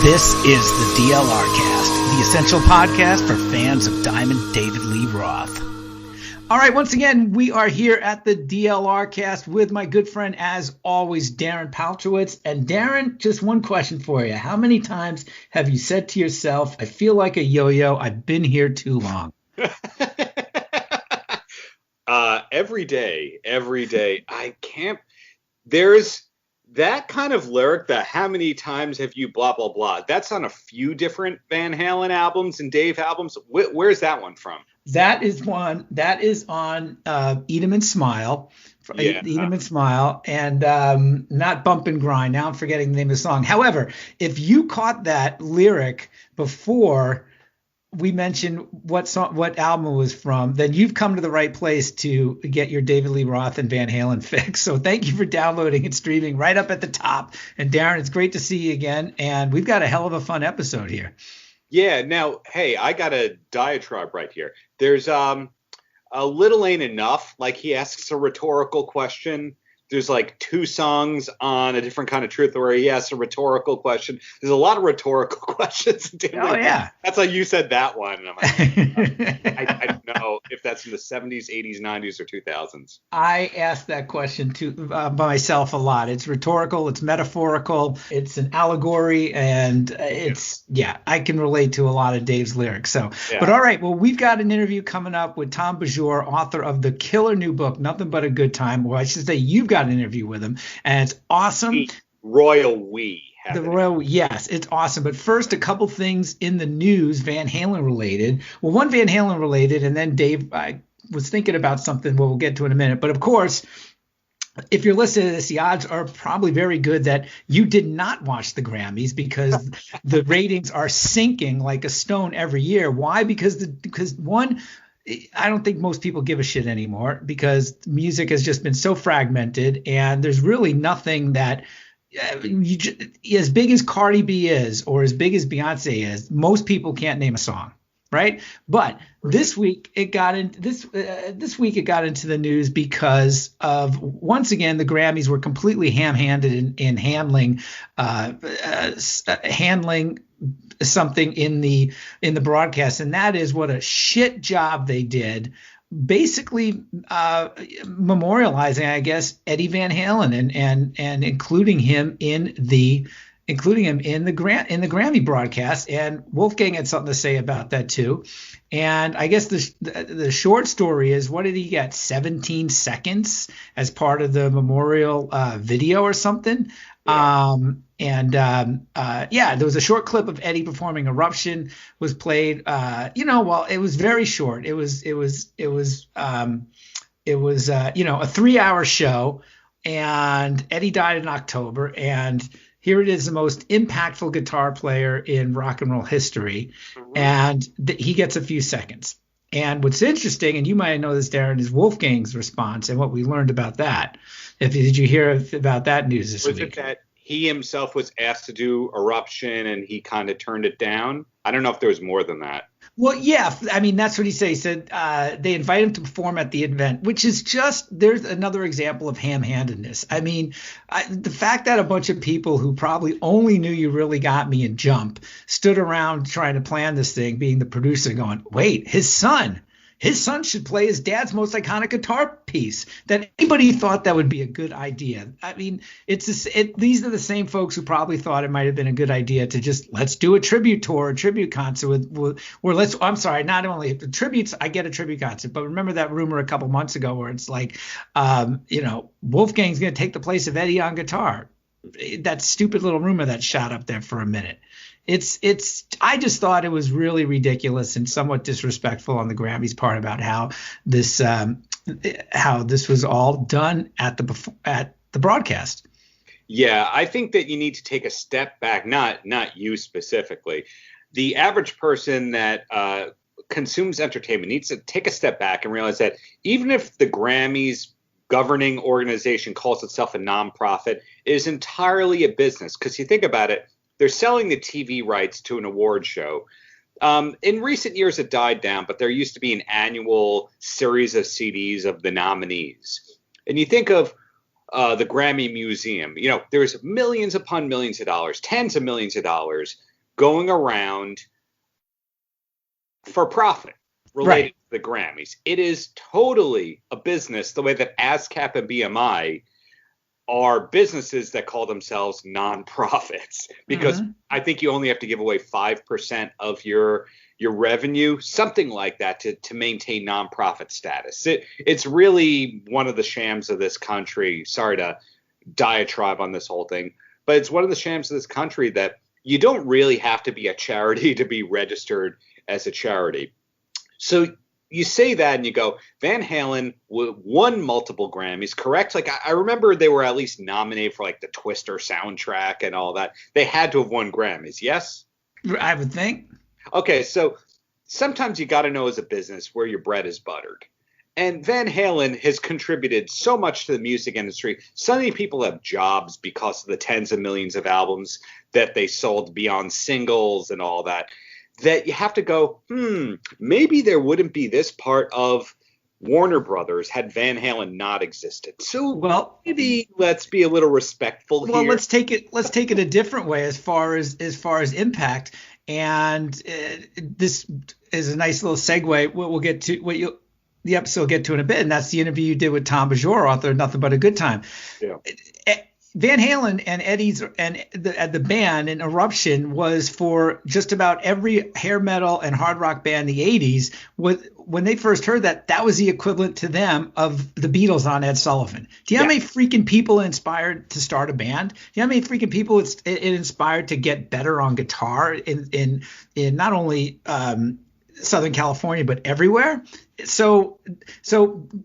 This is the DLR Cast, the essential podcast for fans of Diamond David Lee Roth. All right, once again, we are here at the DLR Cast with my good friend, as always, Darren Paltrowitz. And Darren, just one question for you. How many times have you said to yourself, I feel like a yo-yo, I've been here too long? Every day. I can't. There's that kind of lyric, that how many times have you blah, blah, blah. That's on a few different Van Halen albums and Dave albums. Where's that one from? That is on Eat 'Em and Smile. Eat 'Em and Smile, and not Bump and Grind. Now I'm forgetting the name of the song. However, if you caught that lyric before we mentioned what album it was from, then you've come to the right place to get your David Lee Roth and Van Halen fix. So thank you for downloading and streaming right up at the top. And Darren, it's great to see you again. And we've got a hell of a fun episode here. Yeah. Now, hey, I got a diatribe right here. There's a little ain't enough. Like, he asks a rhetorical question. There's like two songs on A Different Kind of Truth where he asks a rhetorical question. There's a lot of rhetorical questions. Oh, yeah. That's how you said that one. And I'm like, I don't know if that's in the 70s, 80s, 90s, or 2000s. I asked that question by myself a lot. It's rhetorical. It's metaphorical. It's an allegory. And I can relate to a lot of Dave's lyrics. So, But all right. Well, we've got an interview coming up with Tom Beaujour, author of the killer new book, Nothing But a Good Time. Well, I should say you've got an interview with him, and it's awesome. Yes, it's awesome. But first, a couple things in the news, Van Halen related. Well, one Van Halen related, and then Dave, I was thinking about something we'll get to in a minute. But of course, if you're listening to this, the odds are probably very good that you did not watch the Grammys, because the ratings are sinking like a stone every year. Why? Because one, I don't think most people give a shit anymore, because music has just been so fragmented, and there's really nothing that as big as Cardi B is, or as big as Beyonce is, most people can't name a song, right? But this week it got into the news because of, once again, the Grammys were completely ham-handed in handling something in the broadcast, and that is what a shit job they did, basically memorializing, I guess, Eddie Van Halen and including him in the Grammy broadcast. And Wolfgang had something to say about that too. And I guess the short story is, what did he get? 17 seconds as part of the memorial video or something. Yeah. There was a short clip of Eddie performing Eruption was played. It was very short. It was a 3-hour show, and Eddie died in October, and here it is, the most impactful guitar player in rock and roll history, and he gets a few seconds. And what's interesting, and you might know this, Darren, is Wolfgang's response and what we learned about that. Did you hear about that news this week? Was it that he himself was asked to do Eruption and he kind of turned it down? I don't know if there was more than that. Well, yeah, I mean, that's what he said. He said they invited him to perform at the event, which is just, there's another example of ham-handedness. I mean, the fact that a bunch of people who probably only knew You Really Got Me and Jump stood around trying to plan this thing, being the producer, going, wait, his son should play his dad's most iconic guitar piece, that anybody thought that would be a good idea. I mean, these are the same folks who probably thought it might have been a good idea to just, let's do a tribute tour, a tribute concert not only the tributes, I get a tribute concert, but remember that rumor a couple months ago where it's like, Wolfgang's going to take the place of Eddie on guitar. That stupid little rumor that shot up there for a minute. I just thought it was really ridiculous and somewhat disrespectful on the Grammys part about how this was all done at the broadcast. Yeah, I think that you need to take a step back, not you specifically. The average person that consumes entertainment needs to take a step back and realize that even if the Grammys governing organization calls itself a nonprofit, it is entirely a business. Because you think about it, they're selling the TV rights to an award show. In recent years, it died down, but there used to be an annual series of CDs of the nominees. And you think of the Grammy Museum, there's millions upon millions of dollars, tens of millions of dollars going around for profit related to the Grammys. It is totally a business the way that ASCAP and BMI are businesses that call themselves nonprofits, because I think you only have to give away 5% of your revenue, something like that, to maintain nonprofit status. It's really one of the shams of this country. Sorry to diatribe on this whole thing, but it's one of the shams of this country that you don't really have to be a charity to be registered as a charity. So you say that and you go, Van Halen won multiple Grammys, correct? Like, I remember they were at least nominated for like the Twister soundtrack and all that. They had to have won Grammys, yes? I would think. Okay, so sometimes you got to know as a business where your bread is buttered. And Van Halen has contributed so much to the music industry. So many people have jobs because of the tens of millions of albums that they sold beyond singles and all that, that you have to go, maybe there wouldn't be this part of Warner Brothers had Van Halen not existed. So maybe let's be a little respectful here. Well, let's take it a different way as far as impact. And this is a nice little segue. We'll get to the episode will get to in a bit, and that's the interview you did with Tom Beaujour, author of Nothing But a Good Time. Yeah. Van Halen and Eddie's and the band and Eruption was for just about every hair metal and hard rock band in the 80s. When they first heard that was the equivalent to them of the Beatles on Ed Sullivan. Do you know how many freaking people inspired to start a band? Do you know how many freaking people it inspired to get better on guitar in not only Southern California but everywhere? So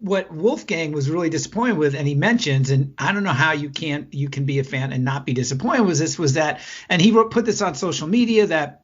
what Wolfgang was really disappointed with, and he mentions, and I don't know how you can be a fan and not be disappointed, was that, and he put this on social media, that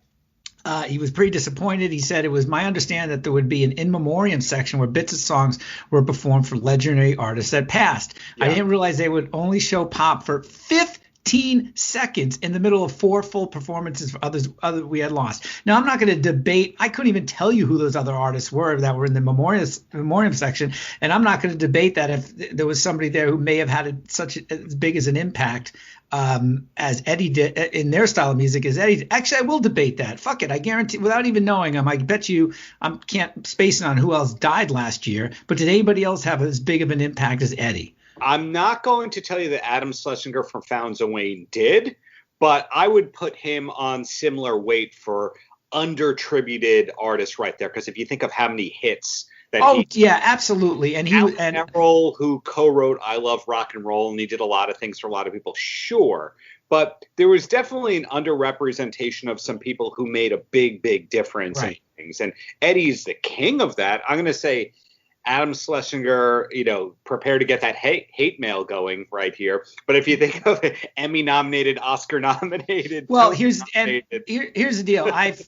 he was pretty disappointed. He said, it was my understanding that there would be an in memoriam section where bits of songs were performed for legendary artists that passed. Yeah. I didn't realize they would only show Pop for 15 seconds in the middle of 4 full performances for others we had lost. Now, I'm not going to debate. I couldn't even tell you who those other artists were that were in the memoriam section, and I'm not going to debate that if there was somebody there who may have had such as big as an impact as Eddie did in their style of music as Eddie. Actually, I will debate that. Fuck it. I guarantee, without even knowing him, I bet you I can't spacing on who else died last year, but did anybody else have as big of an impact as Eddie? I'm not going to tell you that Adam Schlesinger from Fountains of Wayne did, but I would put him on similar weight for under-tributed artists right there. Because if you think of how many hits that absolutely. And Errol, who co-wrote I Love Rock and Roll, and he did a lot of things for a lot of people, sure. But there was definitely an underrepresentation of some people who made a big, big difference in things. And Eddie's the king of that. I'm going to say Adam Schlesinger, prepare to get that hate mail going right here. But if you think of Emmy-nominated, Oscar-nominated. Well, here's the deal.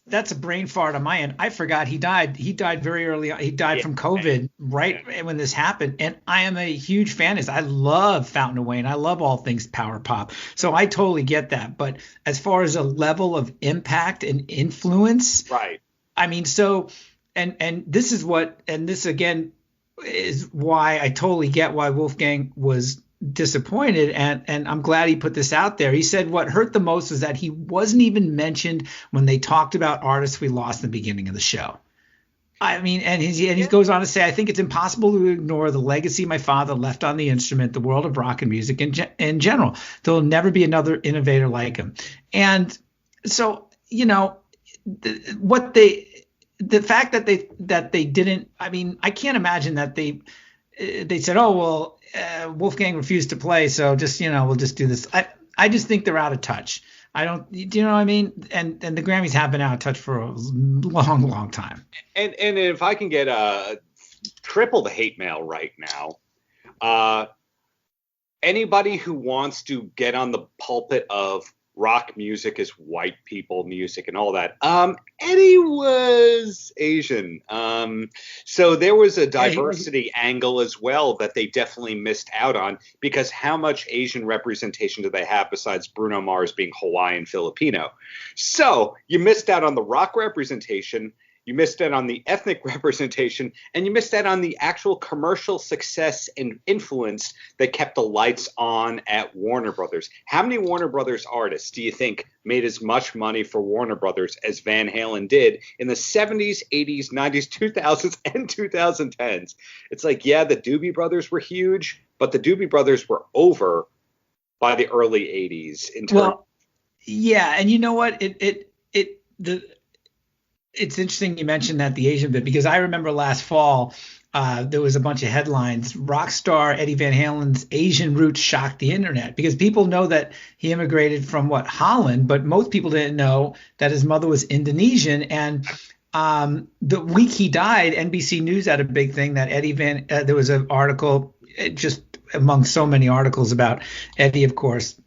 That's a brain fart on my end. I forgot he died. He died very early on. He died from COVID when this happened. And I am a huge fan of his. I love Fountain of Wayne. I love all things power pop. So I totally get that. But as far as a level of impact and influence. Right. I mean, so and this is what, and this again, is why I totally get why Wolfgang was disappointed, and I'm glad he put this out there. He said what hurt the most was that he wasn't even mentioned when they talked about artists we lost in the beginning of the show. I mean, and he goes on to say, I think it's impossible to ignore the legacy my father left on the instrument, the world of rock and music in general. There will never be another innovator like him. And so, the fact that they didn't, I mean, I can't imagine that they said, oh, well, Wolfgang refused to play, so just, we'll just do this. I just think they're out of touch. Do you know what I mean? And the Grammys have been out of touch for a long, long time. And if I can get triple the hate mail right now, anybody who wants to get on the pulpit of rock music is white people music and all that. Eddie was Asian. So there was a diversity angle as well that they definitely missed out on, because how much Asian representation do they have besides Bruno Mars being Hawaiian Filipino? So you missed out on the rock representation. you missed out on the ethnic representation, and you missed out on the actual commercial success and influence that kept the lights on at Warner Brothers. How many Warner Brothers artists do you think made as much money for Warner Brothers as Van Halen did in the 70s, 80s, 90s, 2000s, and 2010s? It's like, yeah, the Doobie Brothers were huge, but the Doobie Brothers were over by the early 80s. Yeah, and you know what? It's interesting you mentioned that, the Asian bit, because I remember last fall there was a bunch of headlines. Rock star Eddie Van Halen's Asian roots shocked the internet, because people know that he immigrated from Holland, but most people didn't know that his mother was Indonesian. And the week he died, NBC News had a big thing that there was an article, just among so many articles about Eddie, of course,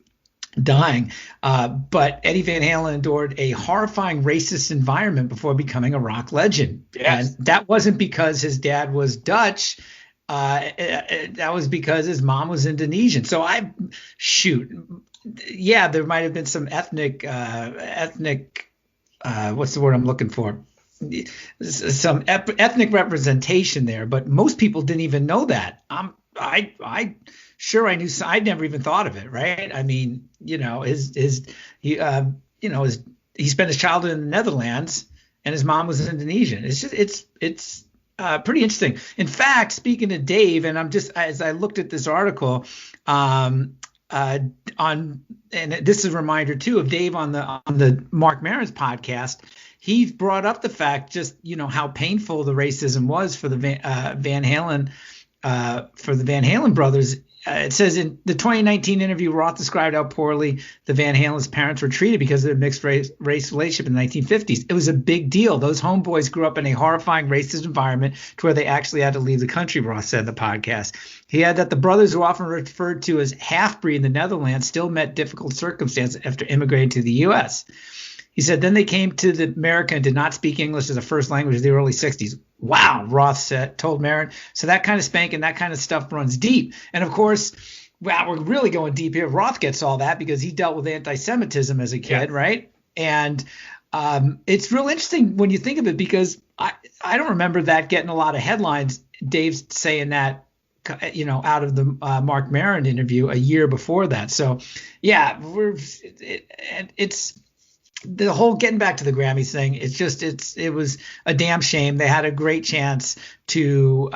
dying. But Eddie Van Halen endured a horrifying racist environment before becoming a rock legend. Yes. And that wasn't because his dad was Dutch. That was because his mom was Indonesian. So yeah, there might have been some ethnic, what's the word I'm looking for? Some ethnic representation there, but most people didn't even know that. Sure, I knew. I'd never even thought of it, right? I mean, he spent his childhood in the Netherlands, and his mom was Indonesian. It's pretty interesting. In fact, speaking of Dave, and as I looked at this article, and this is a reminder too of Dave on the Mark Maron's podcast. He brought up the fact, just how painful the racism was for the Van Halen brothers. It says in the 2019 interview, Roth described how poorly the Van Halen's parents were treated because of their mixed race relationship in the 1950s. It was a big deal. Those homeboys grew up in a horrifying racist environment to where they actually had to leave the country, Roth said in the podcast. He had that the brothers, who often referred to as half-breed in the Netherlands, still met difficult circumstances after immigrating to the U.S. He said, then they came to America and did not speak English as a first language in the early 60s. Wow, Roth told Maron. So that kind of spanking, that kind of stuff runs deep. And of course, wow, we're really going deep here. Roth gets all that because he dealt with anti-Semitism as a kid, right? And it's real interesting when you think of it, because I don't remember that getting a lot of headlines. Dave's saying that, out of the Mark Maron interview a year before that. So, yeah, it's the whole getting back to the Grammys thing. It was a damn shame. They had a great chance to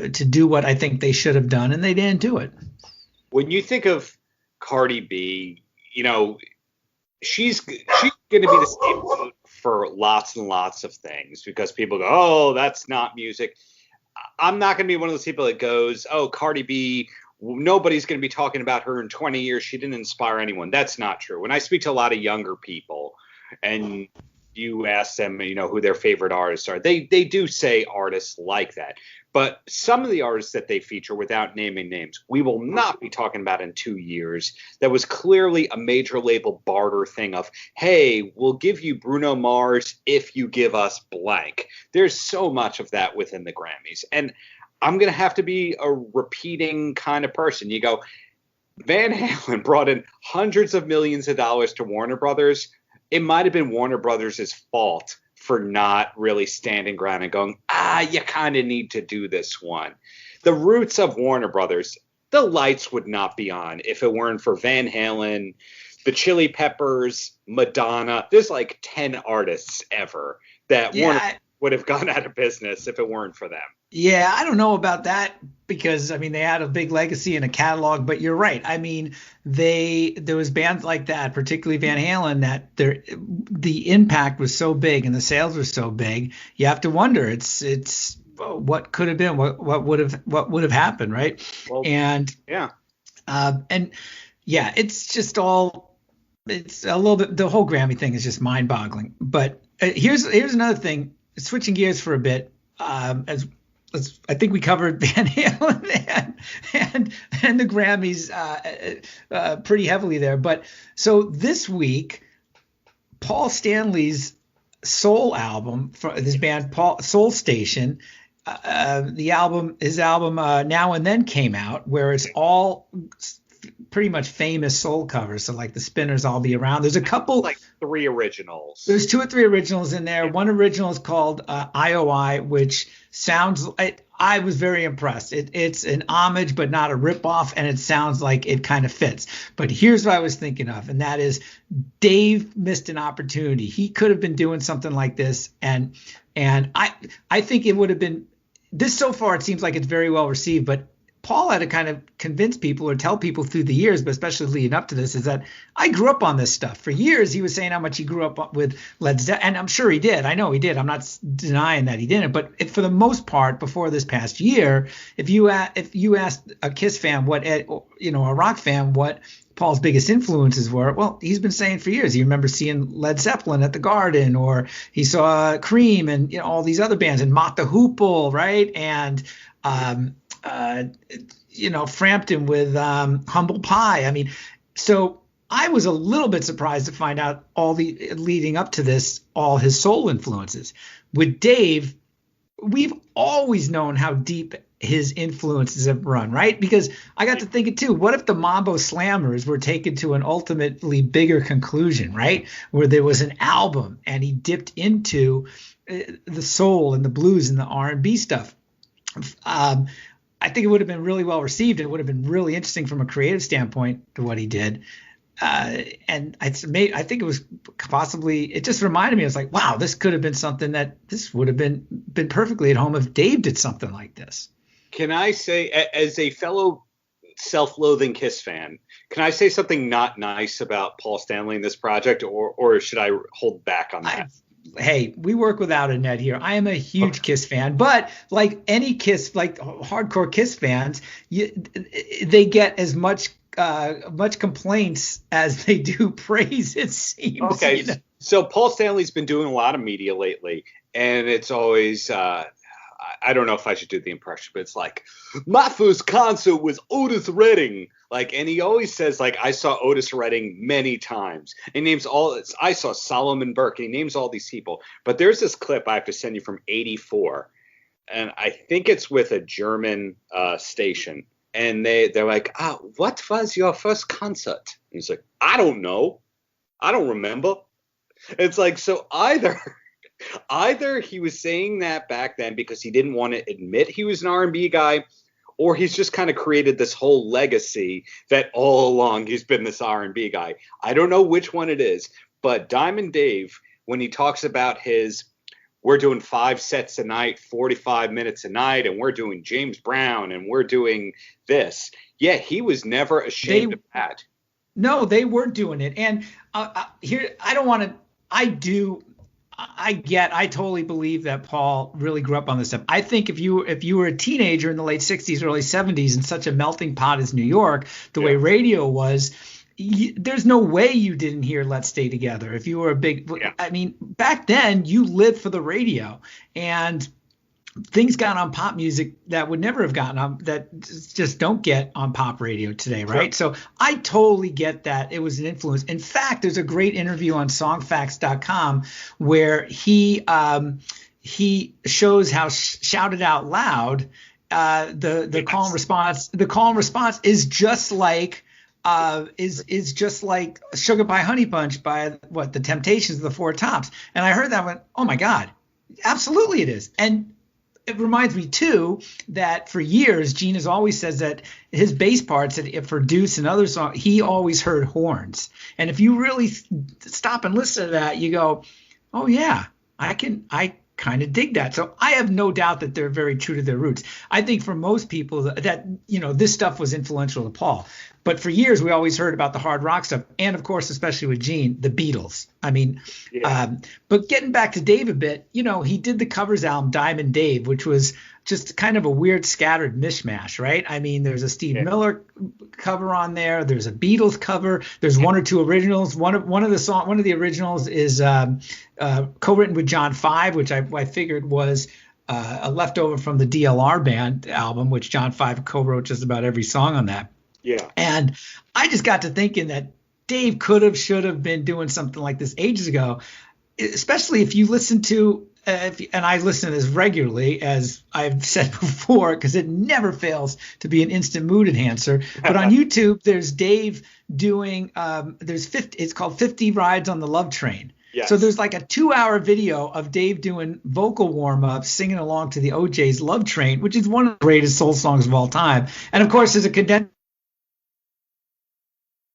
do what I think they should have done, and they didn't do it. When you think of Cardi B, she's going to be the scapegoat for lots and lots of things, because people go, oh, that's not music. I'm not going to be one of those people that goes, oh, Cardi B, nobody's going to be talking about her in 20 years. She didn't inspire anyone. That's not true. When I speak to a lot of younger people and you ask them, who their favorite artists are, they do say artists like that. But some of the artists that they feature, without naming names, we will not be talking about in 2 years. That was clearly a major label barter thing of, hey, we'll give you Bruno Mars if you give us blank. There's so much of that within the Grammys. And I'm going to have to be a repeating kind of person. You go, Van Halen brought in hundreds of millions of dollars to Warner Brothers. It might have been Warner Brothers' fault for not really standing ground and going, you kind of need to do this one. The roots of Warner Brothers, the lights would not be on if it weren't for Van Halen, the Chili Peppers, Madonna. There's like 10 artists ever that Warner would have gone out of business if it weren't for them. Yeah, I don't know about that, because they had a big legacy and a catalog, but you're right. There was bands like that, particularly Van Halen, that the impact was so big and the sales were so big. You have to wonder, it's what could have been, what would have happened, right? Well, it's just all, it's a little bit, the whole Grammy thing is just mind-boggling. But here's another thing, switching gears for a bit, I think we covered Van Halen and the Grammys pretty heavily there. But so this week, Paul Stanley's soul album for this band, Soul Station, his album Now and Then came out, where it's all pretty much famous soul covers. So like the Spinners, I'll Be Around. There's a couple like 3 originals. There's 2 or 3 originals in there. One original is called IOI, which sounds. I was very impressed. It's an homage, but not a ripoff, and it sounds like it kind of fits. But here's what I was thinking of, and that is Dave missed an opportunity. He could have been doing something like this, and I think it would have been. This so far, it seems like it's very well received, but Paul had to kind of convince people or tell people through the years, but especially leading up to this, is that I grew up on this stuff. For years, he was saying how much he grew up with Led Zeppelin, and I'm sure he did. I know he did. I'm not denying that he didn't. But for the most part, before this past year, if you asked a Kiss fan a rock fan, what Paul's biggest influences were, well, he's been saying for years. He remembers seeing Led Zeppelin at the Garden, or he saw Cream and all these other bands, and Mott the Hoople, right? And Frampton with Humble Pie. I mean, so I was a little bit surprised to find out leading up to this, all his soul influences. With Dave, we've always known how deep his influences have run, right? Because I got to thinking too, what if the Mambo Slammers were taken to an ultimately bigger conclusion, right? Where there was an album and he dipped into the soul and the blues and the R&B stuff. I think it would have been really well received. It would have been really interesting from a creative standpoint to what he did. And I think it was possibly, it just reminded me, I was like, wow, this could have been something that this would have been perfectly at home if Dave did something like this. Can I say, as a fellow self-loathing Kiss fan, can I say something not nice about Paul Stanley in this project, or should I hold back on that? Hey, we work without a net here. I am a huge Kiss fan, but like any Kiss, like hardcore Kiss fans, they get as much complaints as they do praise, it seems. Okay, so Paul Stanley's been doing a lot of media lately, and it's always I don't know if I should do the impression, but it's like, my first concert was Otis Redding. And he always says, I saw Otis Redding many times. He names I saw Solomon Burke. He names all these people. But there's this clip I have to send you from '84. And I think it's with a German station. And they're like, what was your first concert? And he's like, I don't know. I don't remember. It's like, so either he was saying that back then because he didn't want to admit he was an R&B guy, or he's just kind of created this whole legacy that all along he's been this R&B guy. I don't know which one it is, but Diamond Dave, when he talks about we're doing 5 sets a night, 45 minutes a night, and we're doing James Brown, and we're doing this. Yeah, he was never ashamed of that. No, they were doing it. And here, I don't want to, I totally believe that Paul really grew up on this stuff. I think if you were a teenager in the late 60s, early 70s in such a melting pot as New York, the way radio was, there's no way you didn't hear Let's Stay Together. If you were a big, I mean, back then you lived for the radio, and things got on pop music that would never have gotten on, that just don't get on pop radio today, right? Sure. So I totally get that it was an influence. In fact, there's a great interview on songfacts.com where he shows how Shout It Out Loud, the call and response, is just like is just like Sugar Pie Honey Punch by the Temptations of the Four Tops. And I heard that and went, oh my God, absolutely it is. And it reminds me too that for years Gene has always says that his bass parts for Deuce and other songs, he always heard horns. And if you really stop and listen to that, you go, oh yeah, I kind of dig that. So I have no doubt that they're very true to their roots. I think for most people that this stuff was influential to Paul. But for years, we always heard about the hard rock stuff. And, of course, especially with Gene, the Beatles. I mean, but getting back to Dave a bit, he did the covers album Diamond Dave, which was just kind of a weird scattered mishmash, right? I mean, there's a Steve Miller cover on there. There's a Beatles cover. There's one or two originals. One of the originals is co-written with John Five, which I figured was a leftover from the DLR band album, which John Five co-wrote just about every song on that. Yeah. And I just got to thinking that Dave should have been doing something like this ages ago, especially if you listen to and I listen to this regularly, as I've said before, because it never fails to be an instant mood enhancer. But on YouTube, there's Dave doing it's called 50 Rides on the Love Train. Yes. So there's like a 2-hour video of Dave doing vocal warm-ups, singing along to the OJ's Love Train, which is one of the greatest soul songs of all time. And of course, there's a condensed.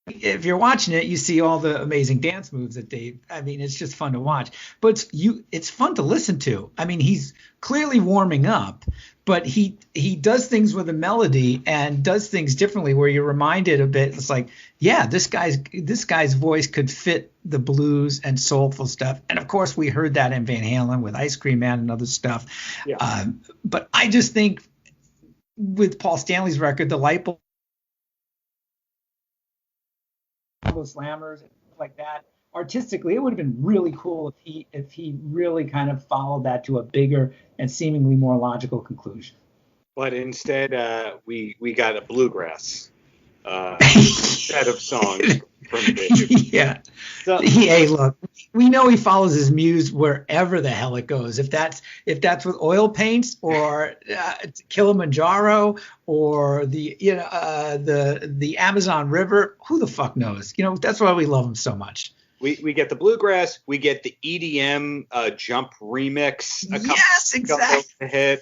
If you're watching it, you see all the amazing dance moves that Dave. I mean, it's just fun to watch. But it's fun to listen to. I mean, he's clearly warming up, but he does things with a melody and does things differently where you're reminded a bit. It's like, yeah, this guy's voice could fit the blues and soulful stuff. And of course, we heard that in Van Halen with Ice Cream Man and other stuff. Yeah. But I just think with Paul Stanley's record, the light bulb. Slammers like that, artistically it would have been really cool if he really kind of followed that to a bigger and seemingly more logical conclusion. But instead we got a bluegrass set of songs from Dave. Yeah. So, hey, look, we know he follows his muse wherever the hell it goes. If that's with oil paints or Kilimanjaro or the Amazon River, who the fuck knows? That's why we love him so much. We get the bluegrass, we get the EDM jump remix. Yes, exactly. Hit.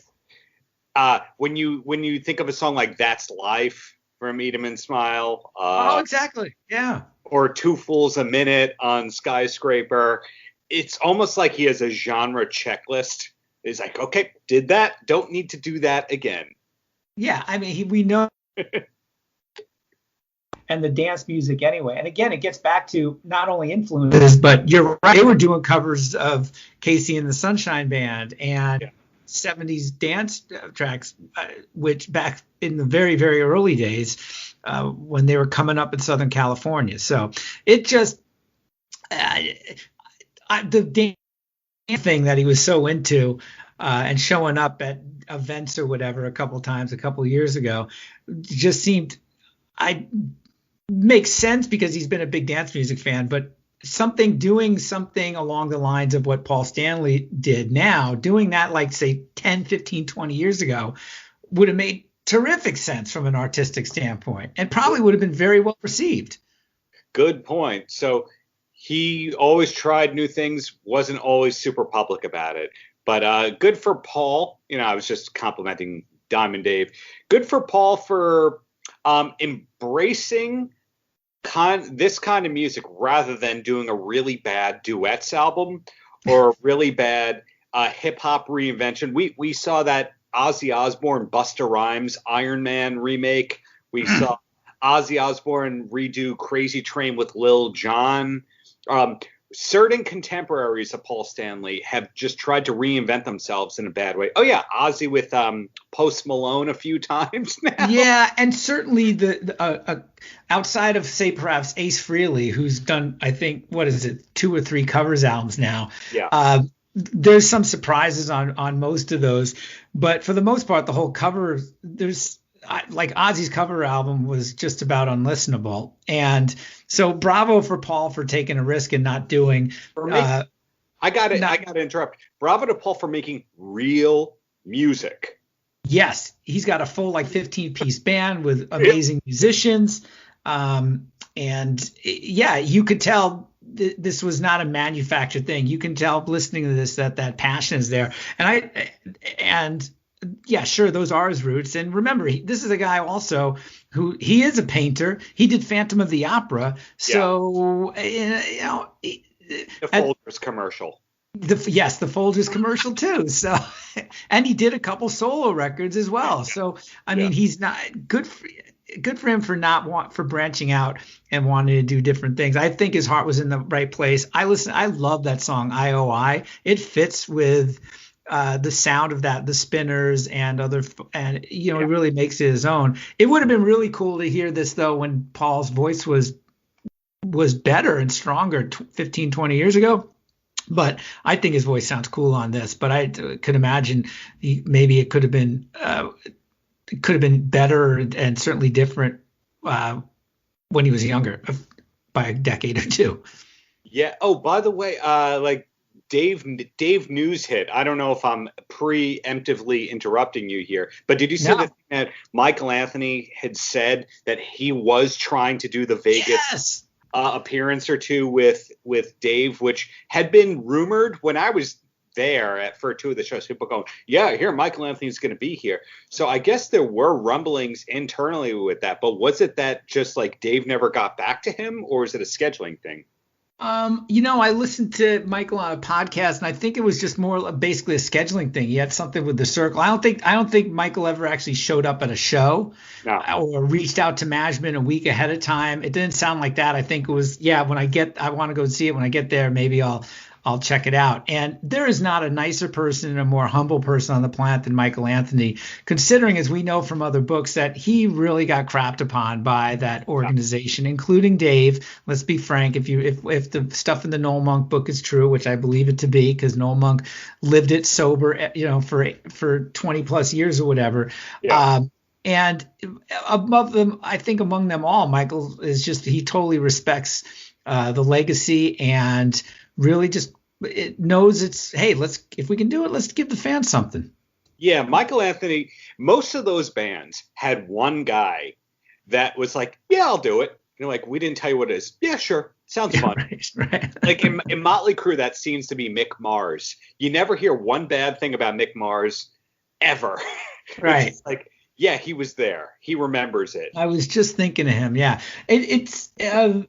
When you think of a song like "That's Life" from Eat 'Em and Smile. Exactly. Yeah. Or Two Fools a Minute on Skyscraper. It's almost like he has a genre checklist. He's like, okay, did that. Don't need to do that again. Yeah, I mean, we know. And the dance music anyway. And again, it gets back to not only influences, but you're right. They were doing covers of Casey and the Sunshine Band and 70s dance tracks, which back in the very, very early days when they were coming up in Southern California. So it just the dance thing that he was so into and showing up at events or whatever a couple years ago just seemed makes sense because he's been a big dance music fan, but doing something along the lines of what Paul Stanley did now, doing that like say 10, 15, 20 years ago would have made terrific sense from an artistic standpoint and probably would have been very well received. Good point. So he always tried new things, wasn't always super public about it, but good for Paul. I was just complimenting Diamond Dave. Good for Paul for embracing this kind of music rather than doing a really bad duets album or a really bad hip hop reinvention. We saw that Ozzy Osbourne Busta Rhymes Iron Man remake. We saw Ozzy Osbourne redo Crazy Train with Lil Jon. Certain contemporaries of Paul Stanley have just tried to reinvent themselves in a bad way. Oh yeah, Ozzy with Post Malone a few times now. Yeah, and certainly the outside of say perhaps Ace Frehley, who's done I think 2 or 3 covers albums now. Yeah. There's some surprises on most of those, but for the most part, the whole cover like Ozzy's cover album was just about unlistenable. And so bravo for Paul for taking a risk and not doing. I got to interrupt. Bravo to Paul for making real music. Yes. He's got a full 15-piece band with amazing musicians. And yeah, you could tell this was not a manufactured thing. You can tell listening to this that passion is there. And yeah, sure, those are his roots. And remember, this is a guy also who he is a painter. He did Phantom of the Opera. So, the Folgers commercial. The Folgers commercial too. So, and he did a couple solo records as well. So, I mean, he's not good for him for branching out and wanting to do different things. I think his heart was in the right place. I love that song IOI. It fits with the sound of the spinners and he really makes it his own. It would have been really cool to hear this though when Paul's voice was better and stronger 15, 20 years ago. But I think his voice sounds cool on this. But I could imagine maybe it could have been better and certainly different when he was younger by a decade or two. Yeah. Oh, by the way, Dave news hit. I don't know if I'm preemptively interrupting you here, but did you see that Michael Anthony had said that he was trying to do the Vegas appearance or two with Dave, which had been rumored when I was there for two of the shows. People going, yeah, here Michael Anthony's going to be here. So I guess there were rumblings internally with that, but was it that just like Dave never got back to him, or is it a scheduling thing? I listened to Michael on a podcast, and I think it was just more basically a scheduling thing. He had something with the Circle. I don't think Michael ever actually showed up at a show or reached out to management a week ahead of time. It didn't sound like that. I think it was, I want to go see it. When I get there, maybe I'll check it out. And there is not a nicer person and a more humble person on the planet than Michael Anthony, considering, as we know from other books, that he really got crapped upon by that organization, including Dave. Let's be frank. If the stuff in the Noel Monk book is true, which I believe it to be, because Noel Monk lived it sober, for 20 plus years or whatever. Yeah. And above them, I think among them all, Michael is he totally respects the legacy and really just it knows if we can do it, let's give the fans something. Yeah, Michael Anthony, most of those bands had one guy that was like, yeah, I'll do it. Like, we didn't tell you what it is. Yeah, sure. Sounds fun. Right. Like in Motley Crue, that seems to be Mick Mars. You never hear one bad thing about Mick Mars ever. Right. It's like, yeah, he was there. He remembers it. I was just thinking of him. Yeah. I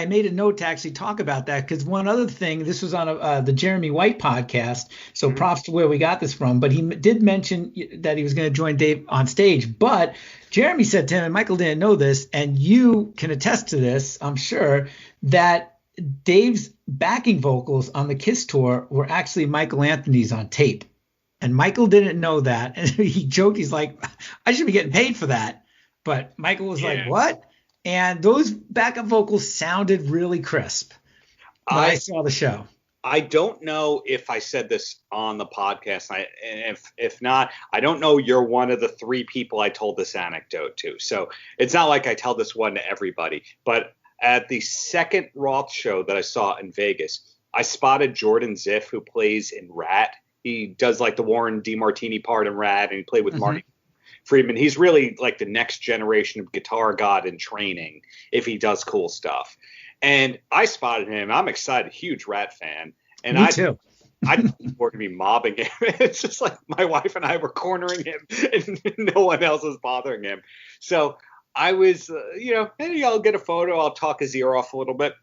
made a note to actually talk about that, because one other thing, this was on the Jeremy White podcast, so props to where we got this from, but he did mention that he was going to join Dave on stage, but Jeremy said to him, and Michael didn't know this, and you can attest to this, I'm sure, that Dave's backing vocals on the Kiss tour were actually Michael Anthony's on tape. And Michael didn't know that, and he joked, he's like, I should be getting paid for that. But Michael was like, what? And those backup vocals sounded really crisp when I saw the show. I don't know if I said this on the podcast. If not, I don't know you're one of the three people I told this anecdote to. So it's not like I tell this one to everybody. But at the second Roth show that I saw in Vegas, I spotted Jordan Ziff, who plays in Rat. He does like the Warren DeMartini part in Rat, and he played with Marty Friedman. He's really like the next generation of guitar god in training if he does cool stuff. And I spotted him. I'm excited, huge Rat fan. And Me too. I didn't think we're going to be mobbing him. It's just like my wife and I were cornering him and no one else was bothering him. So I was, maybe I'll get a photo. I'll talk his ear off a little bit.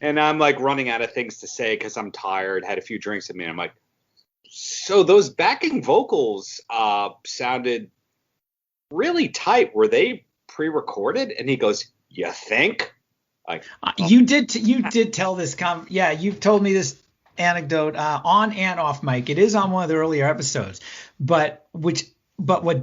And I'm like running out of things to say because I'm tired, had a few drinks in me. I'm like, so those backing vocals sounded really tight. Were they pre-recorded? And he goes, you think? Like, you did tell this you've told me this anecdote on and off mic. It is on one of the earlier episodes, but what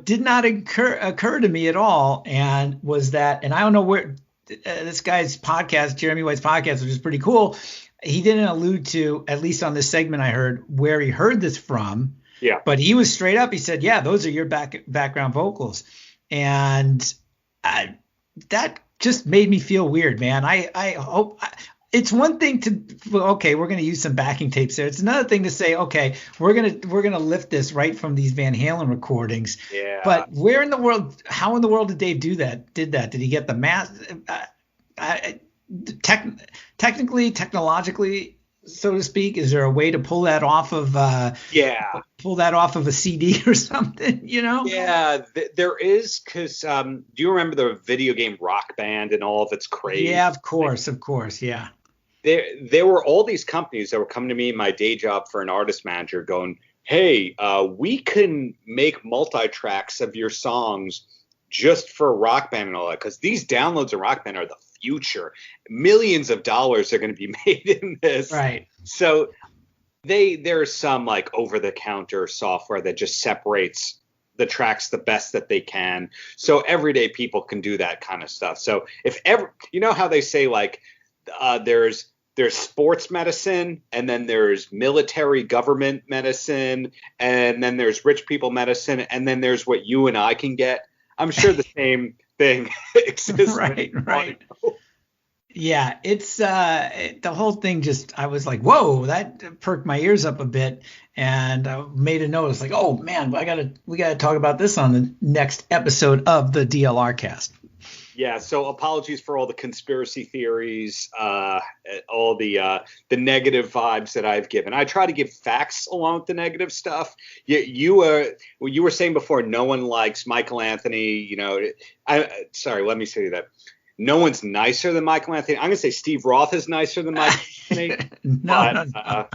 did not occur to me at all, and was that, and I don't know where this guy's podcast, Jeremy White's podcast, which is pretty cool, he didn't allude to, at least on this segment I heard, where he heard this from. Yeah. But he was straight up. He said, yeah, those are your background vocals. And that just made me feel weird, man. I hope it's one thing we're going to use some backing tapes there. It's another thing to say, okay, we're going to lift this right from these Van Halen recordings. Yeah. But how in the world did Dave do that? Did he get the math? Technologically, so to speak, is there a way to pull that off of a CD or something, Yeah, there is, because do you remember the video game Rock Band and all of its craze? Yeah, of course, yeah. There were all these companies that were coming to me in my day job for an artist manager going, hey, we can make multi-tracks of your songs just for Rock Band and all that, because these downloads of Rock Band are the future. Millions of dollars are going to be made in this. Right. So there's some like over-the-counter software that just separates the tracks the best that they can. So everyday people can do that kind of stuff. So if ever, how they say like there's sports medicine, and then there's military government medicine, and then there's rich people medicine, and then there's what you and I can get. I'm sure the same thing exists. Right. Yeah, it's the whole thing. Just I was like, whoa, that perked my ears up a bit, and I made a note. It's like, oh man, we gotta talk about this on the next episode of the DLR cast. Yeah, so apologies for all the conspiracy theories, all the negative vibes that I've given. I try to give facts along with the negative stuff. You were saying before, no one likes Michael Anthony. Sorry, let me say that. No one's nicer than Michael Anthony. I'm gonna say Steve Roth is nicer than Michael Anthony. No.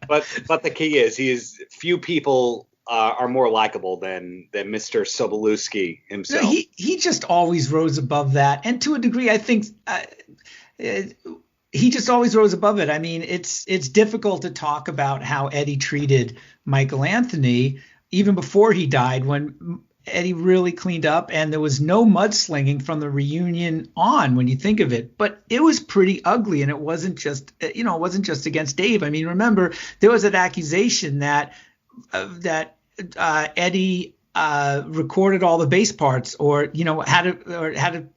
But the key is few people are more likable than Mr. Sobolewski himself. No, he just always rose above that, and to a degree, I think he just always rose above it. I mean, it's difficult to talk about how Eddie treated Michael Anthony even before he died, when Eddie really cleaned up and there was no mudslinging from the reunion on, when you think of it. But it was pretty ugly, and it wasn't just against Dave. I mean, remember, there was an accusation that Eddie recorded all the bass parts, or had to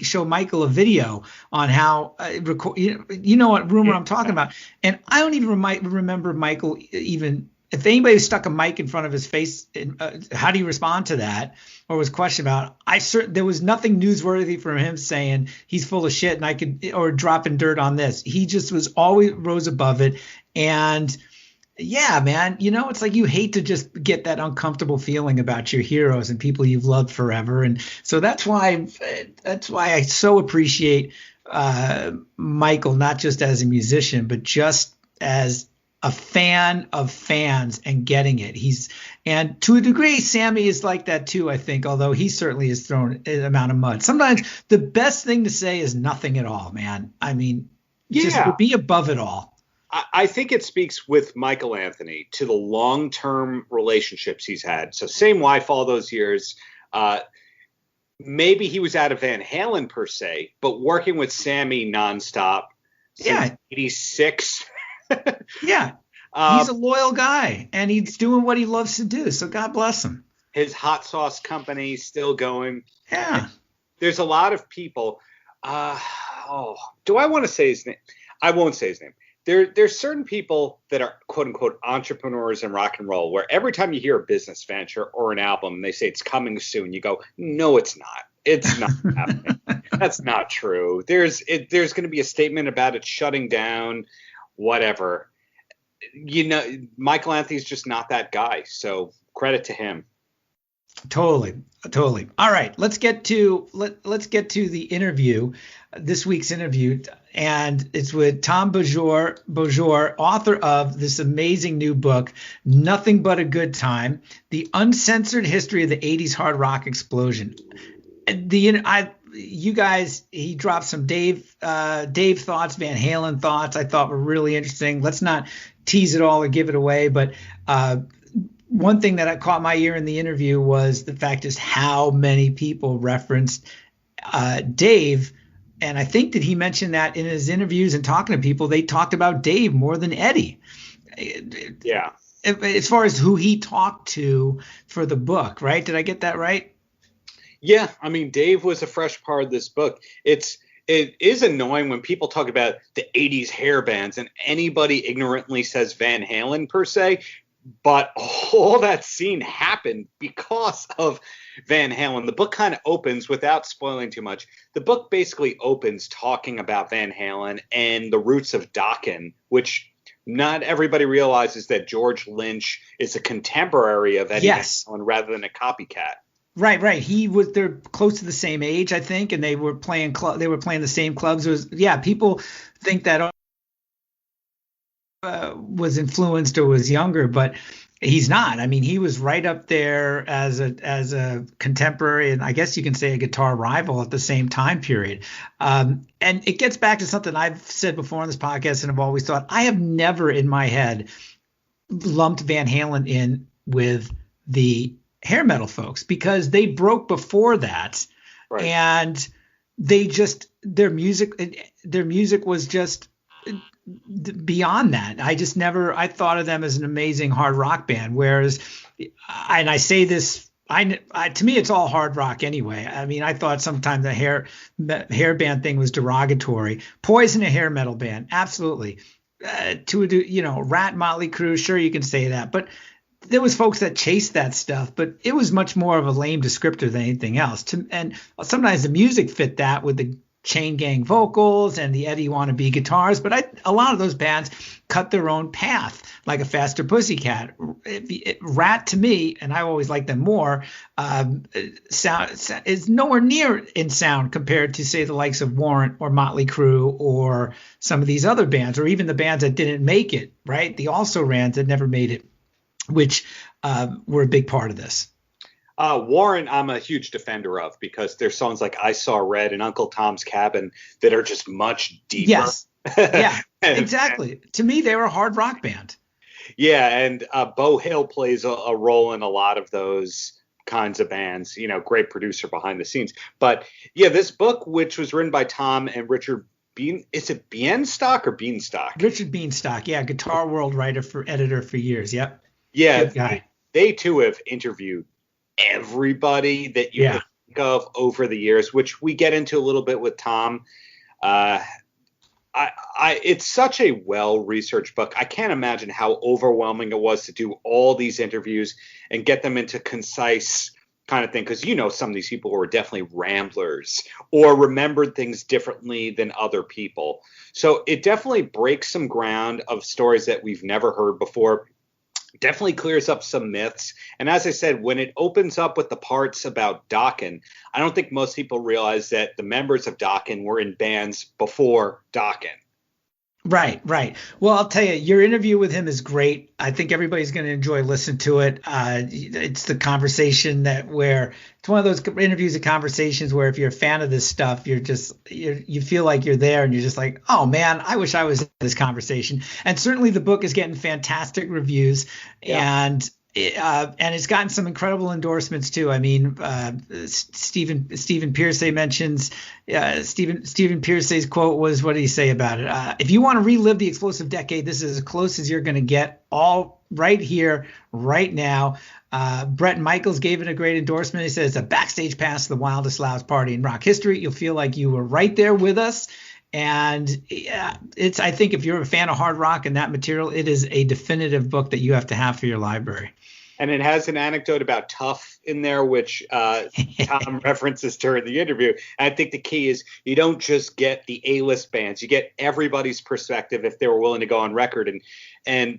show Michael a video on how record. What rumor I'm talking about. And I don't even remember Michael even. If anybody stuck a mic in front of his face, how do you respond to that, or was questioned about? There was nothing newsworthy from him saying he's full of shit or dropping dirt on this. He just was always rose above it. And yeah, man, it's like you hate to just get that uncomfortable feeling about your heroes and people you've loved forever. And so that's why I so appreciate Michael, not just as a musician, but just as a fan of fans and getting it. And to a degree, Sammy is like that too, I think, although he certainly has thrown an amount of mud. Sometimes the best thing to say is nothing at all, man. I mean, just be above it all. I think it speaks with Michael Anthony to the long-term relationships he's had. So same wife all those years. Maybe he was out of Van Halen per se, but working with Sammy nonstop since 86. Yeah, he's a loyal guy, and he's doing what he loves to do. So God bless him. His hot sauce company still going. Yeah. There's a lot of people. Do I want to say his name? I won't say his name. There's certain people that are quote unquote entrepreneurs in rock and roll, where every time you hear a business venture or an album, and they say it's coming soon, you go, no, it's not. It's not happening. That's not true. There's going to be a statement about it shutting down. Whatever, Michael Anthony's just not that guy. So credit to him. Totally. All right, let's get to the interview, this week's interview, and it's with Tom Beaujour, author of this amazing new book, Nothing But a Good Time: The Uncensored History of the 80s Hard Rock Explosion. You guys, he dropped some Dave thoughts, Van Halen thoughts I thought were really interesting. Let's not tease it all or give it away, but one thing that caught my ear in the interview was the fact is how many people referenced Dave. And I think that he mentioned that in his interviews and talking to people, they talked about Dave more than Eddie. Yeah. As far as who he talked to for the book, right? Did I get that right? Yeah, I mean, Dave was a fresh part of this book. It is annoying when people talk about the 80s hair bands and anybody ignorantly says Van Halen per se, but all that scene happened because of Van Halen. The book kind of opens, without spoiling too much, the book basically opens talking about Van Halen and the roots of Dokken, which not everybody realizes that George Lynch is a contemporary of Eddie Van Halen rather than a copycat. Right. They're close to the same age, I think, and they were playing the same clubs. People think that was influenced or was younger, but he's not. I mean, he was right up there as a contemporary, and I guess you can say a guitar rival at the same time period. And it gets back to something I've said before on this podcast, and I've always thought, I have never in my head lumped Van Halen in with the hair metal folks, because they broke before that, right. And they just their music was just beyond that. I thought of them as an amazing hard rock band, whereas, and I say this, To me, it's all hard rock anyway. I mean, I thought sometimes the hair band thing was derogatory. Poison, a hair metal band, absolutely. Rat, Motley Crue, sure you can say that, but there was folks that chased that stuff, but it was much more of a lame descriptor than anything else. And sometimes the music fit that with the chain gang vocals and the Eddie Wannabe guitars, but a lot of those bands cut their own path, like a Faster Pussycat. Rat, to me, and I always like them more, sound is nowhere near in sound compared to, say, the likes of Warrant or Motley Crue or some of these other bands, or even the bands that didn't make it, right? The also-rans that never made it, which were a big part of this. Warren, I'm a huge defender of, because there's songs like I Saw Red and Uncle Tom's Cabin that are just much deeper. Yes. Yeah, exactly. To me, they were a hard rock band. Yeah, and Bo Hill plays a role in a lot of those kinds of bands, great producer behind the scenes. But yeah, this book, which was written by Tom and Richard is it Bienstock or Bienstock? Richard Bienstock, yeah, Guitar World editor for years. Yep. Yeah, they too have interviewed everybody that you could think of over the years, which we get into a little bit with Tom. It's such a well-researched book. I can't imagine how overwhelming it was to do all these interviews and get them into concise kind of thing, because some of these people were definitely ramblers or remembered things differently than other people. So it definitely breaks some ground of stories that we've never heard before. Definitely clears up some myths. And as I said, when it opens up with the parts about Dokken, I don't think most people realize that the members of Dokken were in bands before Dokken. Right. Well, I'll tell you, your interview with him is great. I think everybody's going to enjoy listening to it. It's the conversation it's one of those interviews and conversations where if you're a fan of this stuff, you feel like you're there and you're just like, oh man, I wish I was in this conversation. And certainly the book is getting fantastic reviews, and it's gotten some incredible endorsements too. I mean, Stephen Pierce mentions Stephen Pierce's quote was, what did he say about it? If you want to relive the explosive decade, this is as close as you're going to get, all right here, right now. Brett Michaels gave it a great endorsement. He said it's a backstage pass to the wildest, loudest party in rock history. You'll feel like you were right there with us. And I think if you're a fan of hard rock and that material, it is a definitive book that you have to have for your library. And it has an anecdote about Tough in there, which Tom references during the interview. And I think the key is you don't just get the A-list bands. You get everybody's perspective if they were willing to go on record. And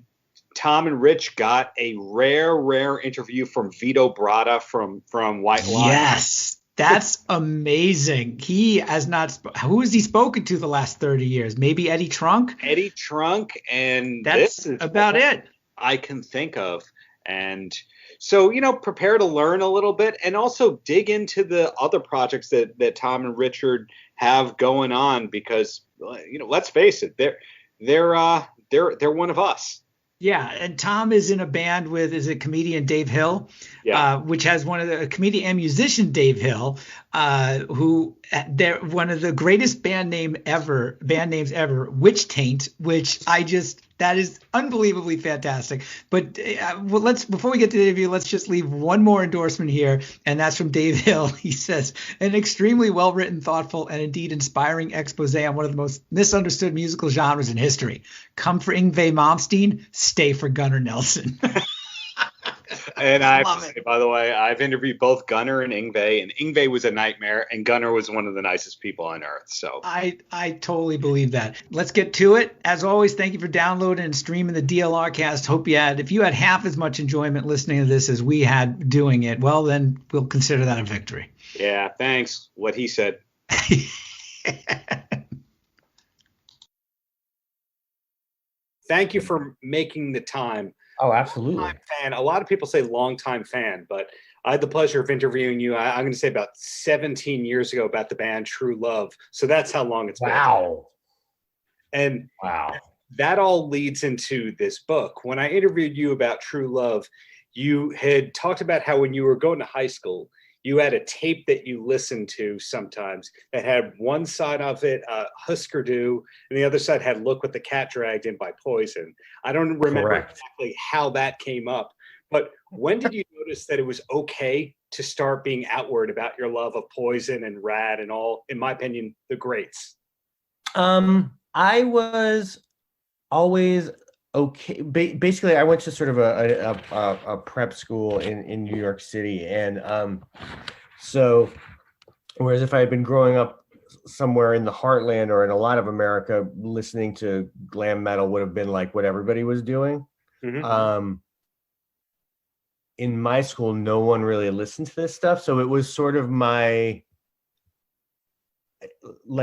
Tom and Rich got a rare interview from Vito Bratta from White Lion. Yes. That's amazing. He has not. Who has he spoken to the last 30 years? Maybe Eddie Trunk? Eddie Trunk, and that's this is about it I can think of. And so, prepare to learn a little bit and also dig into the other projects that Tom and Richard have going on, because, let's face it, they're one of us. Yeah, and Tom is in a band with comedian Dave Hill, which has comedian and musician Dave Hill, who they're one of the greatest band names ever, Witch Taint, which that is unbelievably fantastic. But before we get to the interview, let's just leave one more endorsement here, and that's from Dave Hill. He says, an extremely well-written, thoughtful, and indeed inspiring expose on one of the most misunderstood musical genres in history. Come for Yngwie Malmsteen, stay for Gunnar Nelson. And I have to say, by the way, I've interviewed both Gunnar and Yngwie, and Yngwie was a nightmare, and Gunnar was one of the nicest people on earth. So I totally believe that. Let's get to it. As always, thank you for downloading and streaming the DLR cast. If you had half as much enjoyment listening to this as we had doing it, well, then we'll consider that a victory. Yeah, thanks. What he said. Thank you for making the time. Oh, absolutely. Long-time fan. A lot of people say long-time fan, but I had the pleasure of interviewing you, I'm going to say about 17 years ago, about the band True Love. So that's how long it's been. Wow. And wow, that all leads into this book. When I interviewed you about True Love, you had talked about how when you were going to high school, you had a tape that you listened to sometimes that had one side of it, Husker Du, and the other side had Look What the Cat Dragged In by Poison. I don't remember exactly how that came up, but when did you noticed that it was okay to start being outward about your love of Poison and Rad and all, in my opinion, the greats? I was always okay. Basically, I went to sort of a prep school in New York City, and so whereas if I had been growing up somewhere in the heartland or in a lot of America, listening to glam metal would have been like what everybody was doing. Mm-hmm. In my school, no one really listened to this stuff, so it was sort of